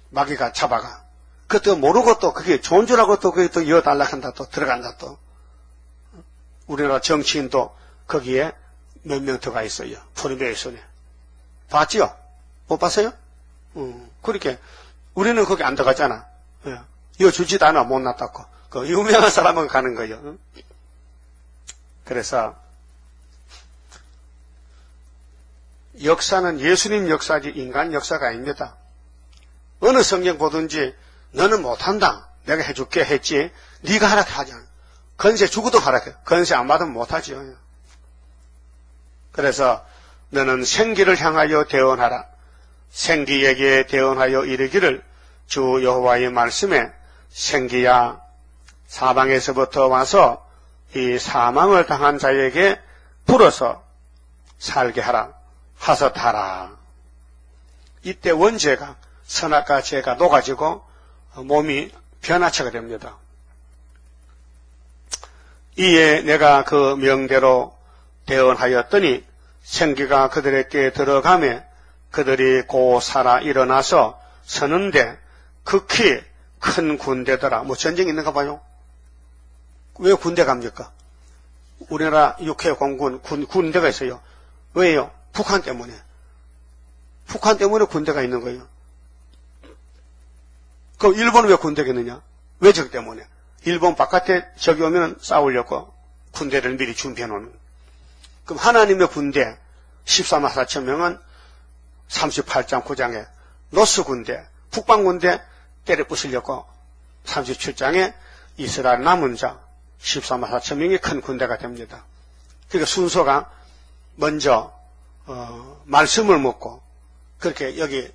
A: 마귀가 잡아가. 그것도 모르고 또 그게 좋은 줄 알고 또 그게 또 이어달라 한다 또 들어간다 또. 우리나라 정치인도 거기에 몇 명 들어가 있어요. 프리메이슨에. 봤지요? 못 봤어요? 그렇게 우리는 거기 안 들어가잖아. 예. 이어주지도 않아 못났다고. 그 유명한 사람은 가는 거예요. 그래서 역사는 예수님 역사지 인간 역사가 아닙니다. 어느 성경 보든지 너는 못한다. 내가 해줄게 했지. 네가 하라 하잖아. 건세 주고도 하라 해. 건세 안 받으면 못하지요. 그래서 너는 생기를 향하여 대언하라. 생기에게 대언하여 이르기를 주 여호와의 말씀에 생기야 사방에서부터 와서 이 사망을 당한 자에게 불어서 살게 하라. 하섯하라. 이때 원죄가 선악과 죄가 녹아지고 몸이 변화체가 됩니다. 이에 내가 그 명대로 대언하였더니 생기가 그들에게 들어가매 그들이 고 살아 일어나서 서는데 극히 큰 군대더라. 뭐 전쟁이 있는가 봐요. 왜 군대 갑니까? 우리나라 육해 공군 군대가 있어요. 왜요? 북한 때문에. 북한 때문에 군대가 있는 거예요. 그럼 일본은 왜 군대가 있느냐? 왜 적 때문에? 일본 바깥에 적이 오면 싸우려고 군대를 미리 준비해 놓는. 그럼 하나님의 군대 14만 4천 명은 38장 9장에 로스 군대, 북방 군대 때려 부수려고 37장에 이스라엘 남은 자 14만 4천 명이 큰 군대가 됩니다. 그러니까 순서가 먼저 말씀을 묻고 그렇게 여기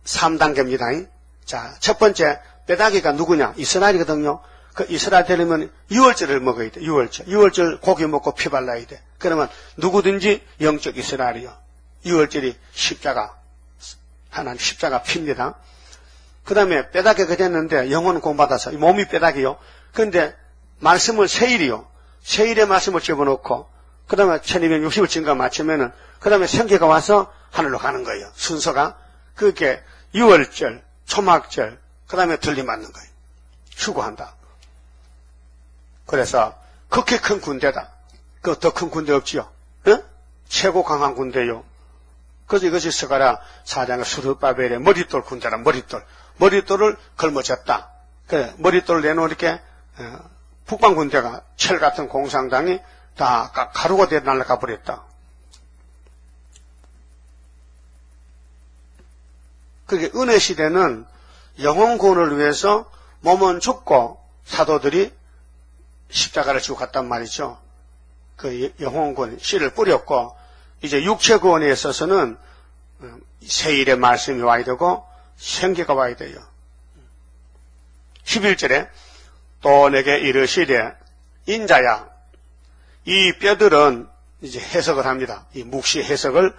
A: 3단계입니다. 자, 첫 번째 뼈다귀가 누구냐? 이스라엘이거든요. 그 이스라엘 되려면 유월절을 먹어야 돼. 유월절 고기 먹고 피 발라야 돼. 그러면 누구든지 영적 이스라엘이요. 유월절이 십자가, 하나님 십자가 피입니다. 그 다음에 뼈다귀가 됐는데 영혼 구원받아서 몸이 뼈다귀요. 그런데 말씀을 세일이요. 세일의 말씀을 집어넣고 그 다음에 1260을 증가 마치면은 그 다음에 생기가 와서 하늘로 가는 거예요. 순서가 그렇게 유월절, 초막절, 그 다음에 들림 맞는 거예요. 휴거한다. 그래서 그렇게 큰 군대다. 그 더 큰 군대 없지요. 예? 최고 강한 군대요. 그래서 이것이 스가랴 4장의 수르바벨의 머릿돌 군대라. 머릿돌을 걸머졌다. 그래, 머릿돌을 내놓으니까 북방 군대가 철 같은 공산당이 다 가루가 돼 날아가 버렸다. 그게 은혜 시대는 영혼 구원을 위해서 몸은 죽고 사도들이 십자가를 지고 갔단 말이죠. 그 영혼 구원 씨를 뿌렸고 이제 육체 구원에 있어서는 세일의 말씀이 와야 되고 생기가 와야 돼요. 11절에 또 내게 이르시되 인자야 이 뼈들은 이제 해석을 합니다. 이 묵시 해석을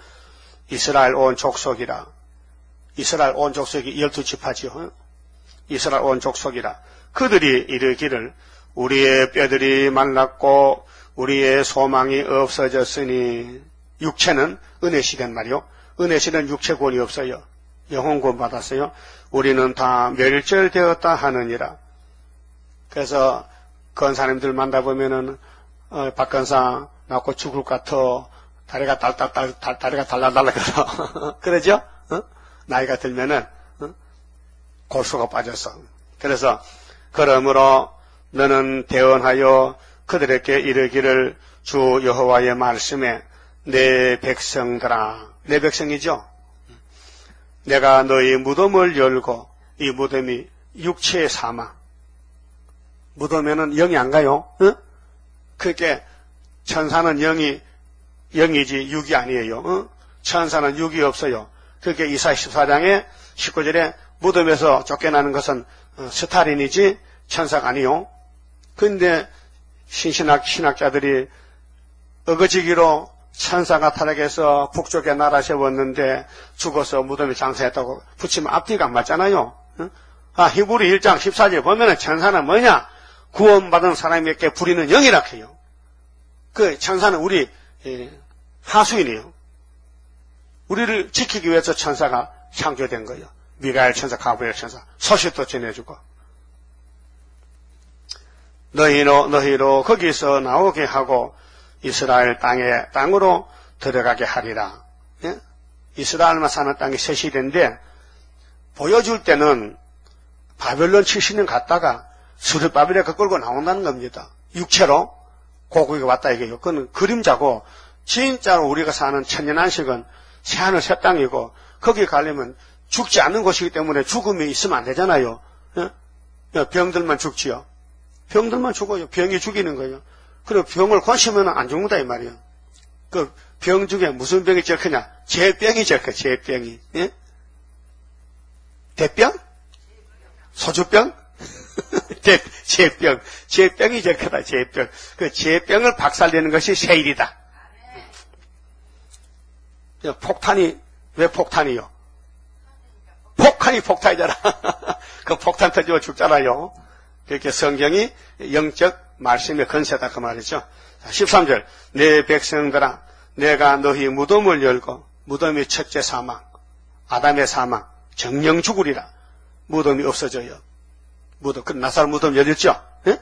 A: 이스라엘 온 족속이라. 이스라엘 온 족속이 12지파지요. 이스라엘 온 족속이라. 그들이 이르기를 우리의 뼈들이 말랐고 우리의 소망이 없어졌으니 육체는 은혜 시대는 말이요. 은혜 시대는 육체 구원이 없어요. 영혼 구원 받았어요. 우리는 다 멸절되었다 하느니라. 그래서 권사님들 만나보면은 박건사 낳고 죽을 것 같아. 다리가 다리가 달라달라 그러. 그러죠? 나이가 들면은 골수가 빠졌어. 그래서 그러므로 너는 대언하여 그들에게 이르기를 주 여호와의 말씀에 내 백성들아, 내 백성이죠. 내가 너희 무덤을 열고, 이 무덤이 육체의 사망. 무덤에는 영이 안 가요. 어? 그렇게 천사는 영이지 육이 아니에요. 어? 천사는 육이 없어요. 그렇게 이사야 14장에 19절에 무덤에서 쫓겨나는 것은 스탈인이지 천사가 아니요. 그런데 신학자들이 어거지기로 천사가 타락해서 북쪽에 나라 세웠는데 죽어서 무덤에 장사했다고 붙이면 앞뒤가 안 맞잖아요. 히브리 1장 14절 보면은 천사는 뭐냐? 구원받은 사람에게 부리는 영이라 해요. 그 천사는 우리 하수인이에요. 우리를 지키기 위해서 천사가 창조된 거예요. 미가엘 천사, 가브리엘 천사, 소식도 전해주고. 너희로 거기서 나오게 하고 이스라엘 땅으로 들어가게 하리라. 예? 이스라엘만 사는 땅이 새 시대인데 보여줄 때는 바벨론 70년 갔다가 스룹바벨에 끌고 나온다는 겁니다. 육체로 고국에 왔다 이게요. 그건 그림자고 진짜로 우리가 사는 천년안식은 새하늘 새 땅이고 거기 가려면 죽지 않는 곳이기 때문에 죽음이 있으면 안 되잖아요. 예? 병들만 죽지요. 병들만 죽어요. 병이 죽이는 거예요. 그리고 병을 고치면 안 죽는다 이 말이에요. 그 병 중에 무슨 병이 제일 크냐? 제병이 제일 커. 제병이. 예? 대병? 소주병? 제병이 제일 크다. 제병. 그 제병을 박살내는 것이 세일이다. 폭탄이 왜 폭탄이요? 폭탄이 폭탄이잖아. 그 폭탄 터지고 죽잖아요. 그렇게 성경이 영적 말씀의 건세다 그 말이죠. 13절 내 백성들아 내가 너희 무덤을 열고 무덤이 첫째 사망 아담의 사망 정령 죽으리라. 무덤이 없어져요. 무덤 그 나사로 무덤 열렸죠. 예?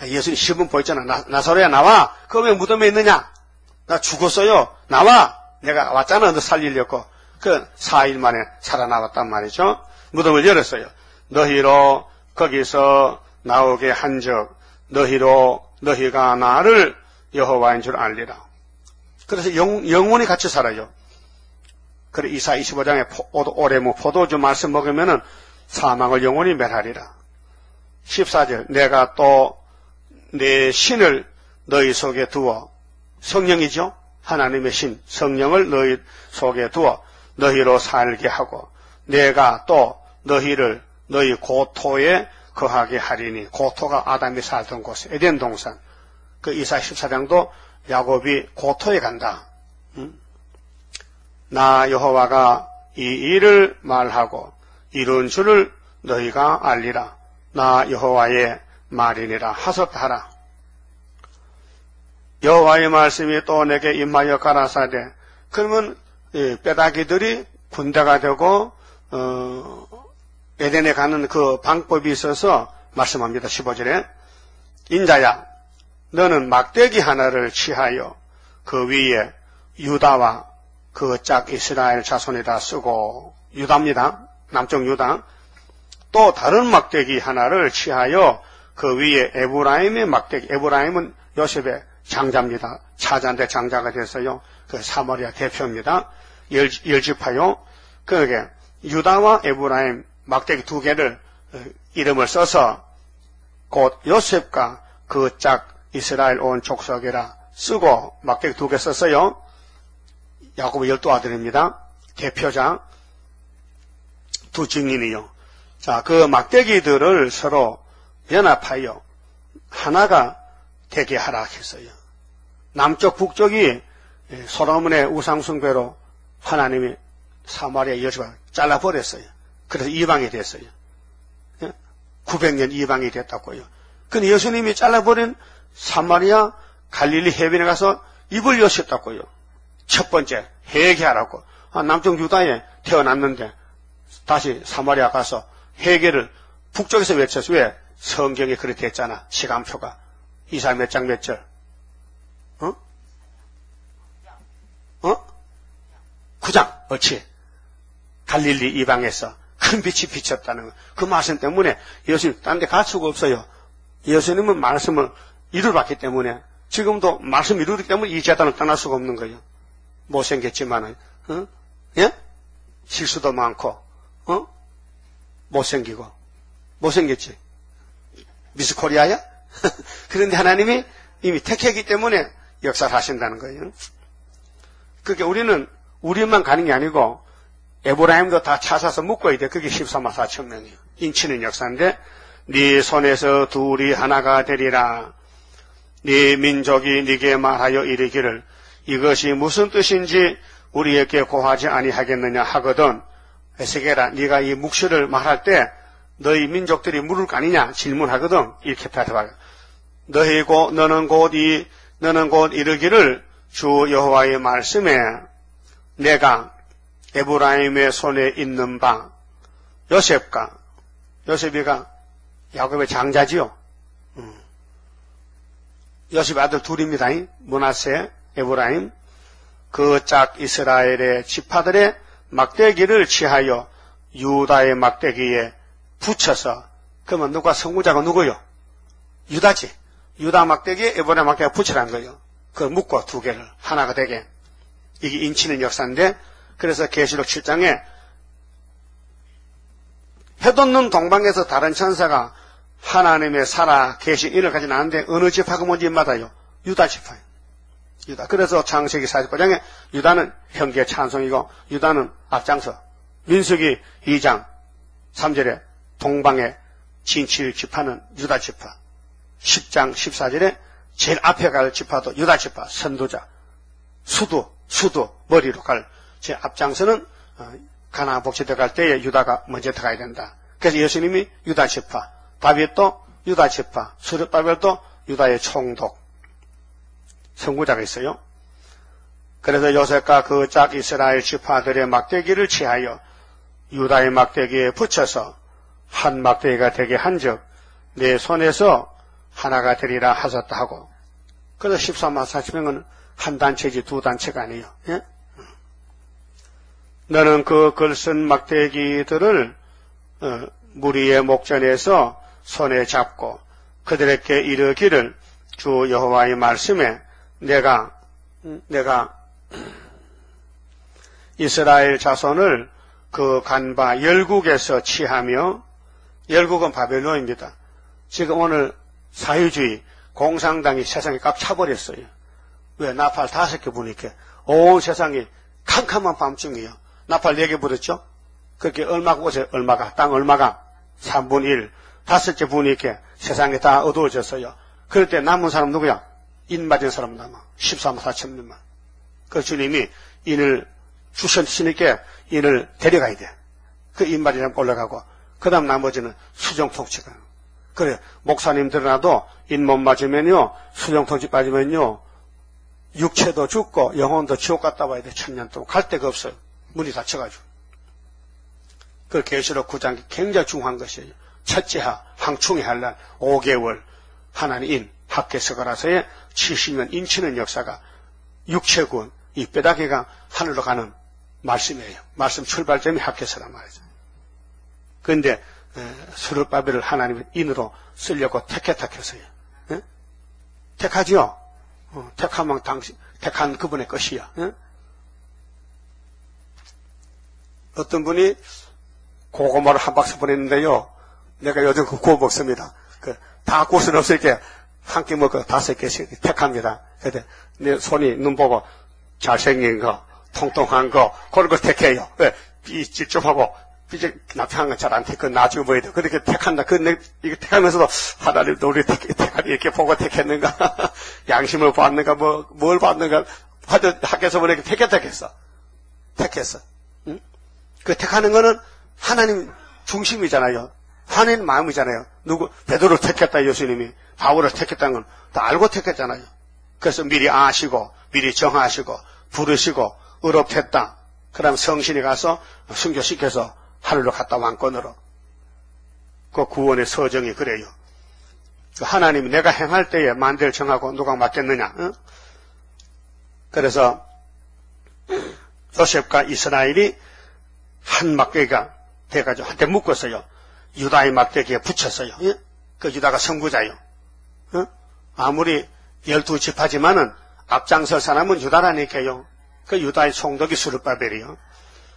A: 예수님 시분 보였잖아. 나사로야 나와. 그 왜 무덤에 있느냐? 나 죽었어요. 나와. 내가 왔잖아. 너 살리려고. 그 4일 만에 살아나왔단 말이죠. 무덤을 열었어요. 너희로 거기서 나오게 한적 너희가 나를 여호와인 줄 알리라. 그래서 영원히 같이 살아요. 그래 이사야 25장에 오레무 포도주 말씀 먹으면은 사망을 영원히 멸하리라. 14절 내가 또 내 신을 너희 속에 두어 성령이죠. 하나님의 신 성령을 너희 속에 두어 너희로 살게 하고 내가 또 너희를 너희 고토에 거하게 하리니 고토가 아담이 살던 곳 에덴 동산 그 이사야 14장도 야곱이 고토에 간다. 나 여호와가 이 일을 말하고 이룬 줄을 너희가 알리라. 나 여호와의 말이니라 하셨하라. 여호와의 말씀이 또 내게 임하여 가라사대 그러면 빼다기들이 군대가 되고 에덴에 가는 그 방법이 있어서 말씀합니다. 15절에 인자야 너는 막대기 하나를 취하여 그 위에 유다와 그 짝 이스라엘 자손에다 쓰고 유다입니다. 남쪽 유다 또 다른 막대기 하나를 취하여 그 위에 에브라임의 막대기 에브라임은 요셉의 장자입니다. 차자인데 장자가 됐어요. 그 사마리아 대표입니다. 열지파요. 그러게 유다와 에브라임 막대기 두 개를 이름을 써서 곧 요셉과 그 짝 이스라엘 온 족속이라 쓰고 막대기 두 개 썼어요. 야곱의 12아들입니다. 대표자 두 증인이요. 자, 그 막대기들을 서로 연합하여 하나가 되게 하라 했어요. 남쪽 북쪽이 솔로몬의 우상숭배로 하나님이 사마리아 여주가 잘라버렸어요. 그래서 이방이 됐어요. 900년 이방이 됐다고요. 근데 예수님이 잘라버린 사마리아 갈릴리 해변에 가서 입을 여셨다고요. 첫 번째 회개하라고. 남쪽 유다에 태어났는데 다시 사마리아 가서 회개를 북쪽에서 외쳤어요. 왜? 성경에 그렇게 했잖아. 시간표가. 이사야 몇 장 몇 절? 9장. 옳지. 갈릴리 이방에서 큰 빛이 비쳤다는 거. 그 말씀 때문에 예수님 딴 데 갈 수가 없어요. 예수님은 말씀을 이루어봤기 때문에 지금도 말씀 이루기 때문에 이 재단을 떠날 수가 없는 거예요. 못생겼지만은, 예? 실수도 많고, 못생기고, 못생겼지. 미스 코리아야? 그런데 하나님이 이미 택했기 때문에 역사를 하신다는 거예요. 그러니까 우리는 우리만 가는 게 아니고 에브라임도 다 찾아서 묶어야 돼. 그게 14만 4천 명이에요. 인치는 역사인데 네 손에서 둘이 하나가 되리라. 네 민족이 네게 말하여 이르기를 이것이 무슨 뜻인지 우리에게 고하지 아니하겠느냐 하거든. 에스겔아, 네가 이 묵시를 말할 때 너희 민족들이 물을 거 아니냐 질문하거든. 이렇게 대답하라. 너는 곧 이르기를 주 여호와의 말씀에 내가 에브라임의 손에 있는 바 요셉이가 야곱의 장자지요. 요셉 아들 둘입니다. 므낫세, 에브라임. 그 짝 이스라엘의 지파들의 막대기를 취하여 유다의 막대기에 붙여서, 그러면 누가 선구자가 누구요? 유다지. 유다 막대기에 에브라임 막대기가 붙이라는 거예요. 그걸 묶고 두 개를 하나가 되게. 이게 인치는 역사인데, 그래서 계시록 7장에 해돋는 동방에서 다른 천사가 하나님의 살아 계신 인을 가진 않는데 어느 지파가 뭔지 인마다요? 유다 지파예요. 유다. 그래서 창세기 49장에 유다는 형제 찬송이고 유다는 앞장서. 민수기 2장 3절에 동방의 진칠 지파는 유다 지파. 10장 14절에 제일 앞에 갈 지파도 유다 지파. 선도자. 수도 머리로 갈 제 앞장서는 가나안 복지 들어갈 때에 유다가 먼저 들어가야 된다. 그래서 예수님이 유다 지파. 다윗도 유다 지파. 스룹바벨도 유다의 총독. 선구자가 있어요. 그래서 요셉과 그 짝 이스라엘 지파들의 막대기를 취하여 유다의 막대기에 붙여서 한 막대기가 되게 한즉 내 손에서 하나가 되리라 하셨다 하고. 그래서 14만 4천명은 한 단체지 두 단체가 아니에요. 예? 너는 그 글쓴 막대기들을 무리의 목전에서 손에 잡고 그들에게 이르기를 주 여호와의 말씀에 내가 이스라엘 자손을 그 간바 열국에서 취하며, 열국은 바벨론입니다. 지금 오늘 사회주의 공산당이 세상에 꽉 차버렸어요. 왜? 나팔 5개 부니까 온 세상이 캄캄한 밤중이에요. 나팔 4개 불었죠? 그렇게 얼마가 오세요? 얼마가? 땅 얼마가? 3분의 1. 5째 부니까 세상이 다 어두워졌어요. 그럴 때 남은 사람 누구야? 인 맞은 사람 남아. 14만 4천 명만. 그 주님이 인을 주셨으니까 인을 데려가야 돼. 그 인 맞은 사람 올라가고, 그 다음 나머지는 수정통치가. 그래, 목사님들이라도 인 못 맞으면요, 수정통치 빠지면요, 육체도 죽고 영혼도 지옥 갔다 와야 돼. 1000년 동안. 갈 데가 없어요. 문이 닫혀가지고. 그 계시록 9장이 굉장히 중요한 것이에요. 첫째하, 항충의 한란, 5개월, 하나님 인, 학계서가라서의 70년 인치는 역사가 육체군, 이 뼈다귀가 하늘로 가는 말씀이에요. 말씀 출발점이 학계서란 말이죠. 그런데 스룹바벨을 하나님의 인으로 쓰려고 택했어요. 예? 택하지요? 택하면 택한 그분의 것이야. 예? 어떤 분이 고구마를 한 박스 보냈는데요. 내가 요즘 그 구워 먹습니다. 다 구울 수는 없으니까 한 끼 먹고 5개씩 택합니다. 근데 내 손이 눈 보고 잘생긴 거, 통통한 거, 그런 걸 택해요. 왜? 이 찝찝하고, 이제 나태한 건 잘 안 택해. 나중에 뭐야 돼. 그렇게 택한다. 이거 택하면서도 하나님도 우리 이렇게 보고 택했는가? 양심을 받는가? 뭘 받는가? 하여튼 학교에서 보니까 택했어. 응? 그 택하는 거는 하나님 중심이잖아요. 하나님 마음이잖아요. 베드로를 택했다, 예수님이. 바울을 택했다는 건 다 알고 택했잖아요. 그래서 미리 아시고, 미리 정하시고, 부르시고, 의롭했다. 그 다음 성신이 가서 순교시켜서 하늘로 갔다 왕권으로. 그 구원의 서정이 그래요. 하나님이 내가 행할 때에 만대를 정하고 누가 맡겠느냐. 응? 그래서 요셉과 이스라엘이 한 막대기가 돼가지고 한테 묶었어요. 유다의 막대기에 붙였어요. 예? 그 유다가 선구자요. 아무리 12지파지만은 앞장설 사람은 유다라니까요. 그 유다의 총독이 스룹바벨이요.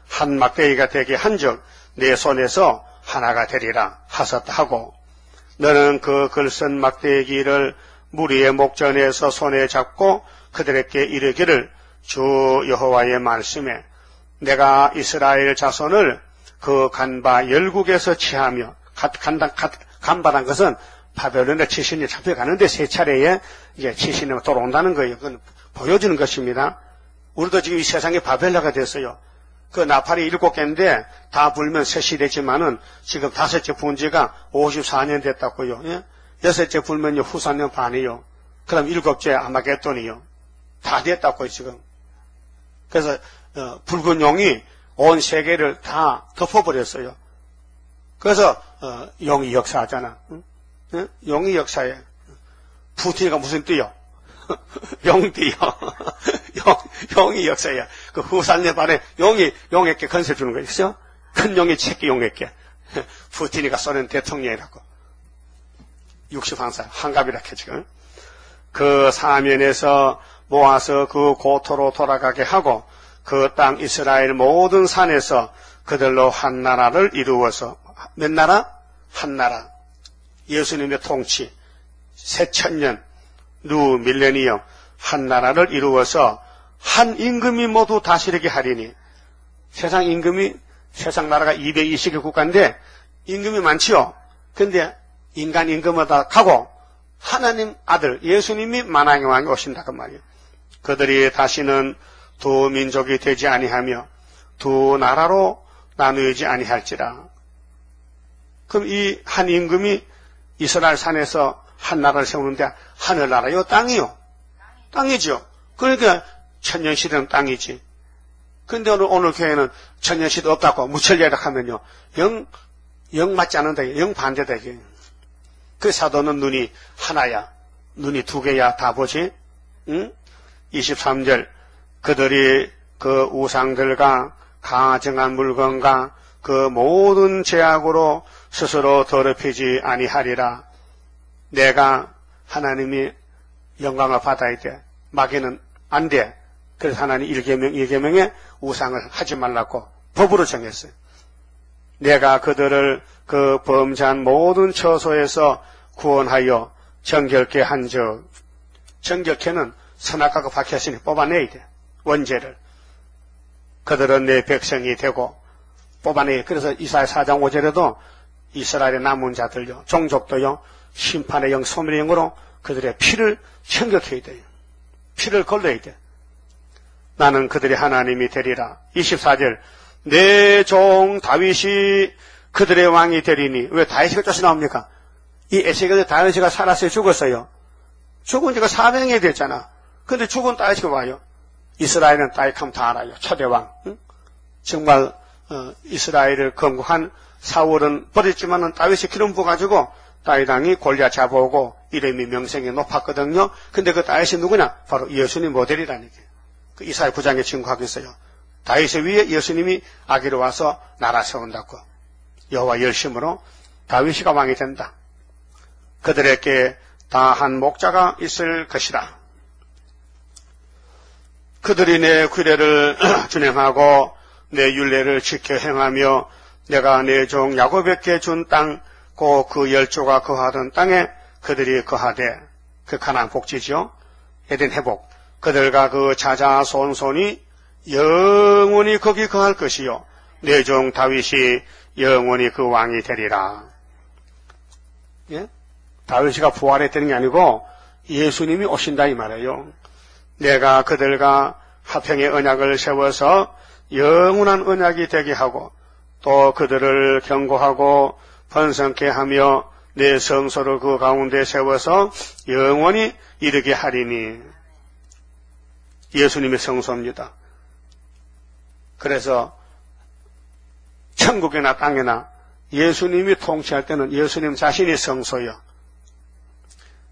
A: 한 막대기가 되게 한즉 내 손에서 하나가 되리라 하셨다 하고, 너는 그 글쓴 막대기를 무리의 목전에서 손에 잡고 그들에게 이르기를, 주 여호와의 말씀에 내가 이스라엘 자손을 그 간바 열국에서 치하며, 간바란 것은 바벨론의 치신이 잡혀가는데 세 차례에 이제 치신이 돌아온다는 거예요. 그건 보여주는 것입니다. 우리도 지금 이 세상에 바벨로가 됐어요. 그 나팔이 7개인데 다 불면 셋이 되지만은 지금 5째 분지가 54년 됐다고요. 예? 6째 불면요 후산년 반이요. 그럼 7째 아마겟돈이요. 다 됐다고요 지금. 그래서 붉은 용이 온 세계를 다 덮어버렸어요. 그래서 용이 역사하잖아. 응? 응? 용이 역사해. 푸틴이가 무슨 띠요? 용띠요. 용이 역사야. 그 후산년 반에 용에게 건설 주는 거 있어요? 큰 용이 새끼 용에게. 푸틴이가 소련 대통령이라고. 61살 한갑이라 해 지금. 그 사면에서 모아서 그 고토로 돌아가게 하고 그 땅 이스라엘 모든 산에서 그들로 한 나라를 이루어서, 몇 나라? 한 나라. 예수님의 통치 새천년 누 밀레니엄 한 나라를 이루어서 한 임금이 모두 다스리게 하리니. 세상 임금이, 세상 나라가 220개 국가인데 임금이 많지요. 근데 인간 임금마다 가고 하나님 아들 예수님이 만왕의 왕이 오신다 그 말이에요. 그들이 다시는 두 민족이 되지 아니하며 두 나라로 나누어지 아니할지라. 그럼 이 한 임금이 이스라엘 산에서 한 나라를 세우는데 하늘나라요? 땅이요? 땅이죠. 그러니까 천년시대는 땅이지. 근데 오늘 교회는 천년시대 없다고 무철예락하면요 영 맞지 않는다. 영 반대다. 그 사도는 눈이 하나야. 눈이 2개야. 다 보지? 응? 23절 그들이 그 우상들과 가증한 물건과 그 모든 죄악으로 스스로 더럽히지 아니하리라. 내가 하나님이 영광을 받아야 돼. 마귀는 안 돼. 그래서 하나님 1계명에 우상을 하지 말라고 법으로 정했어요. 내가 그들을 그 범죄한 모든 처소에서 구원하여 정결케 한즉, 정결케는 선악과가 박혔으니 뽑아내야 돼. 원죄를. 그들은 내 백성이 되고 뽑아내야 돼. 그래서 이사야 4장 5절에도 이스라엘의 남은 자들요, 종족도요, 심판의 영, 소멸의 영으로 그들의 피를 정결해야 돼요. 피를 걸러야 돼. 나는 그들의 하나님이 되리라. 24절 내 종 다윗이 그들의 왕이 되리니. 왜 다윗이 쫓아 나옵니까? 이 에스겔의 다윗이가 살았어요? 죽었어요? 죽은 지가 400년이 됐잖아. 근데 죽은 다윗이 와요. 이스라엘은 다윗하면 다 알아요. 초대왕. 응? 정말 이스라엘을 건국한 사울은 버렸지만은 다윗이 기름 부어가지고 다윗 왕이 골리앗 잡아오고 이름이 명성이 높았거든요. 근데 그 다윗이 누구냐? 바로 예수님 모델이라는 게. 그 이사야 9장에 증거하고 있어요. 다윗의 위에 예수님이 아기로 와서 나라 세운다고. 여호와 열심으로 다윗이가 왕이 된다. 그들에게 다 한 목자가 있을 것이라. 그들이 내 규례를 준행하고 내 율례를 지켜 행하며 내가 내 종 야곱에게 준 땅, 곧 그 10조가 거하던 땅에 그들이 거하되, 그 가나안 복지죠. 에덴 회복. 그들과 그 자자손손이 영원히 거기 거할 것이요 내 종 다윗이 영원히 그 왕이 되리라. 예? 다윗이가 부활했다는 게 아니고 예수님이 오신다 이 말이에요. 내가 그들과 화평의 언약을 세워서 영원한 언약이 되게 하고 또 그들을 경고하고 번성케 하며 내 성소를 그 가운데 세워서 영원히 이르게 하리니. 예수님의 성소입니다. 그래서 천국이나 땅이나 예수님이 통치할 때는 예수님 자신이 성소요.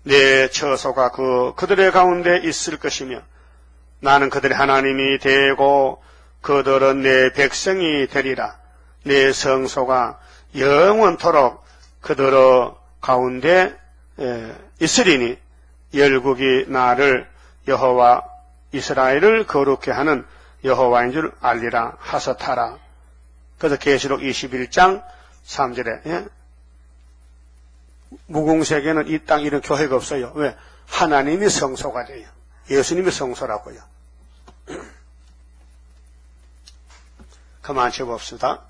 A: 내 처소가 그들의 가운데 있을 것이며 나는 그들의 하나님이 되고 그들은 내 백성이 되리라. 내 성소가 영원토록 그들의 가운데 있으리니 열국이 나를 여호와 이스라엘을 거룩해 하는 여호와인 줄 알리라 하사타라. 그래서 계시록 21장 3절에 예? 무궁세계는 이 땅 이런 교회가 없어요. 왜? 하나님이 성소가 돼요. 예수님이 성소라고요. 그만 쳐봅시다.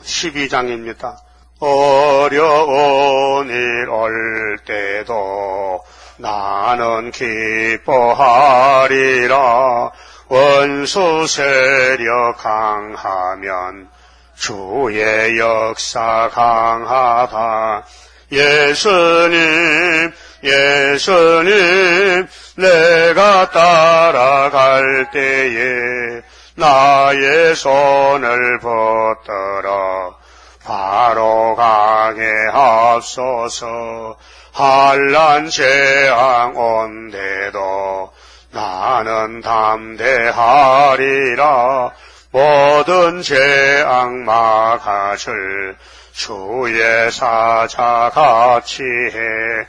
A: 12장입니다. 어려운 일 올 때도 나는 기뻐하리라. 원수 세력 강하면 주의 역사 강하다. 예수님 내가 따라갈 때에 나의 손을 붙들어 바로 가게 하소서. 환난 재앙 온데도 나는 담대하리라. 모든 재앙 막아줄 주의 사자같이 해.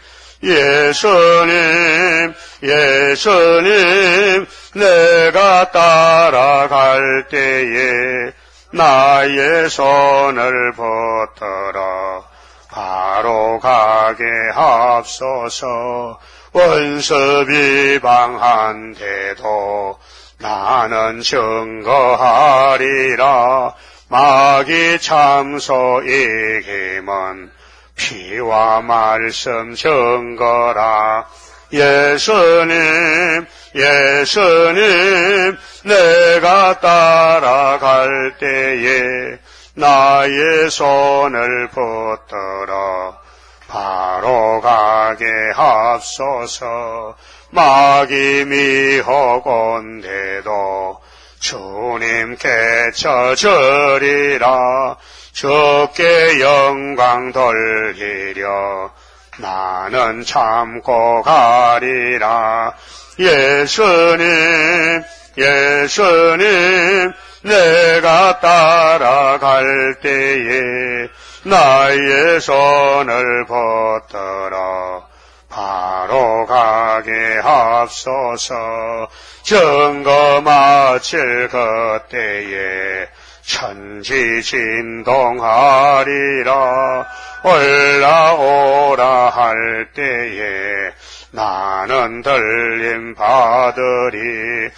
A: 예수님 내가 따라갈 때에 나의 손을 붙들어 바로 가게 하소서. 원수 비방한데도 나는 증거하리라. 마귀 참소 이김은 피와 말씀 증거라. 예수님 내가 따라갈 때에 나의 손을 붙들어 바로 가게 하소서. 마귀 미혹 온데도 주님께 쳐주리라. 주께 영광 돌리려 나는 참고 가리라. 예수님 내가 따라갈 때에 나의 손을 붙들어 바로 가게 하소서. 증거 마칠 그때에 천지 진동하리라. 올라오라 할 때에 나는 들림 받으리.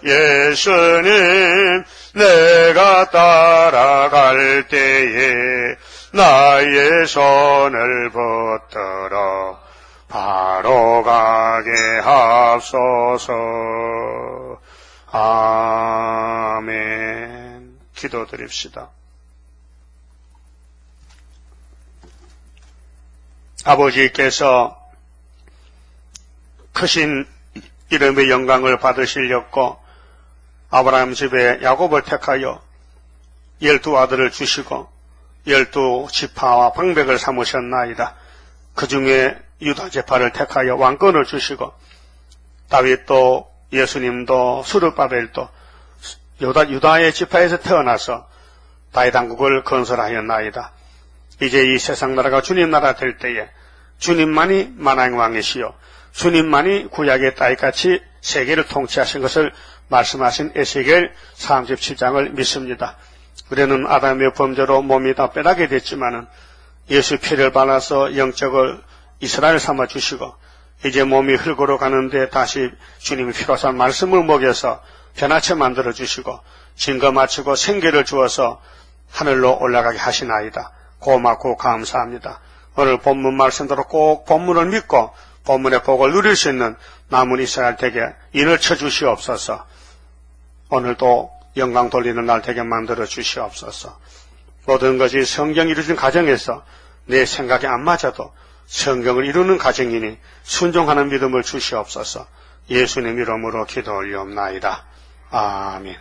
A: 예수님 내가 따라갈 때에 나의 손을 붙들어 바로 가게 하소서. 아멘. 기도드립시다. 아버지께서 크신 이름의 영광을 받으시려고 아브라함 집에 야곱을 택하여 12 아들을 주시고 12 지파와 방백을 삼으셨나이다. 그 중에 유다 지파를 택하여 왕권을 주시고 다윗도 예수님도 스룹바벨도 유다의 지파에서 태어나서 다윗 왕국을 건설하였나이다. 이제 이 세상 나라가 주님 나라 될 때에 주님만이 만왕의 왕이시요 주님만이 구약의 따위같이 세계를 통치하신 것을 말씀하신 에스겔 37장을 믿습니다. 우리는 아담의 범죄로 몸이 다 빼나게 됐지만은 예수 피를 발라서 영적을 이스라엘 삼아 주시고 이제 몸이 흙으로 가는데 다시 주님의 피로산 말씀을 먹여서 변화체 만들어 주시고 증거 마치고 생기를 주어서 하늘로 올라가게 하시나이다. 고맙고 감사합니다. 오늘 본문 말씀대로 꼭 본문을 믿고 본문의 복을 누릴 수 있는 남은 이스라엘 되게 인을 쳐주시옵소서. 오늘도 영광 돌리는 날 되게 만들어 주시옵소서. 모든 것이 성경이 이루어진 가정에서 내 생각이 안 맞아도 성경을 이루는 가정이니 순종하는 믿음을 주시옵소서. 예수님 이름으로 기도 올리옵나이다. 아멘.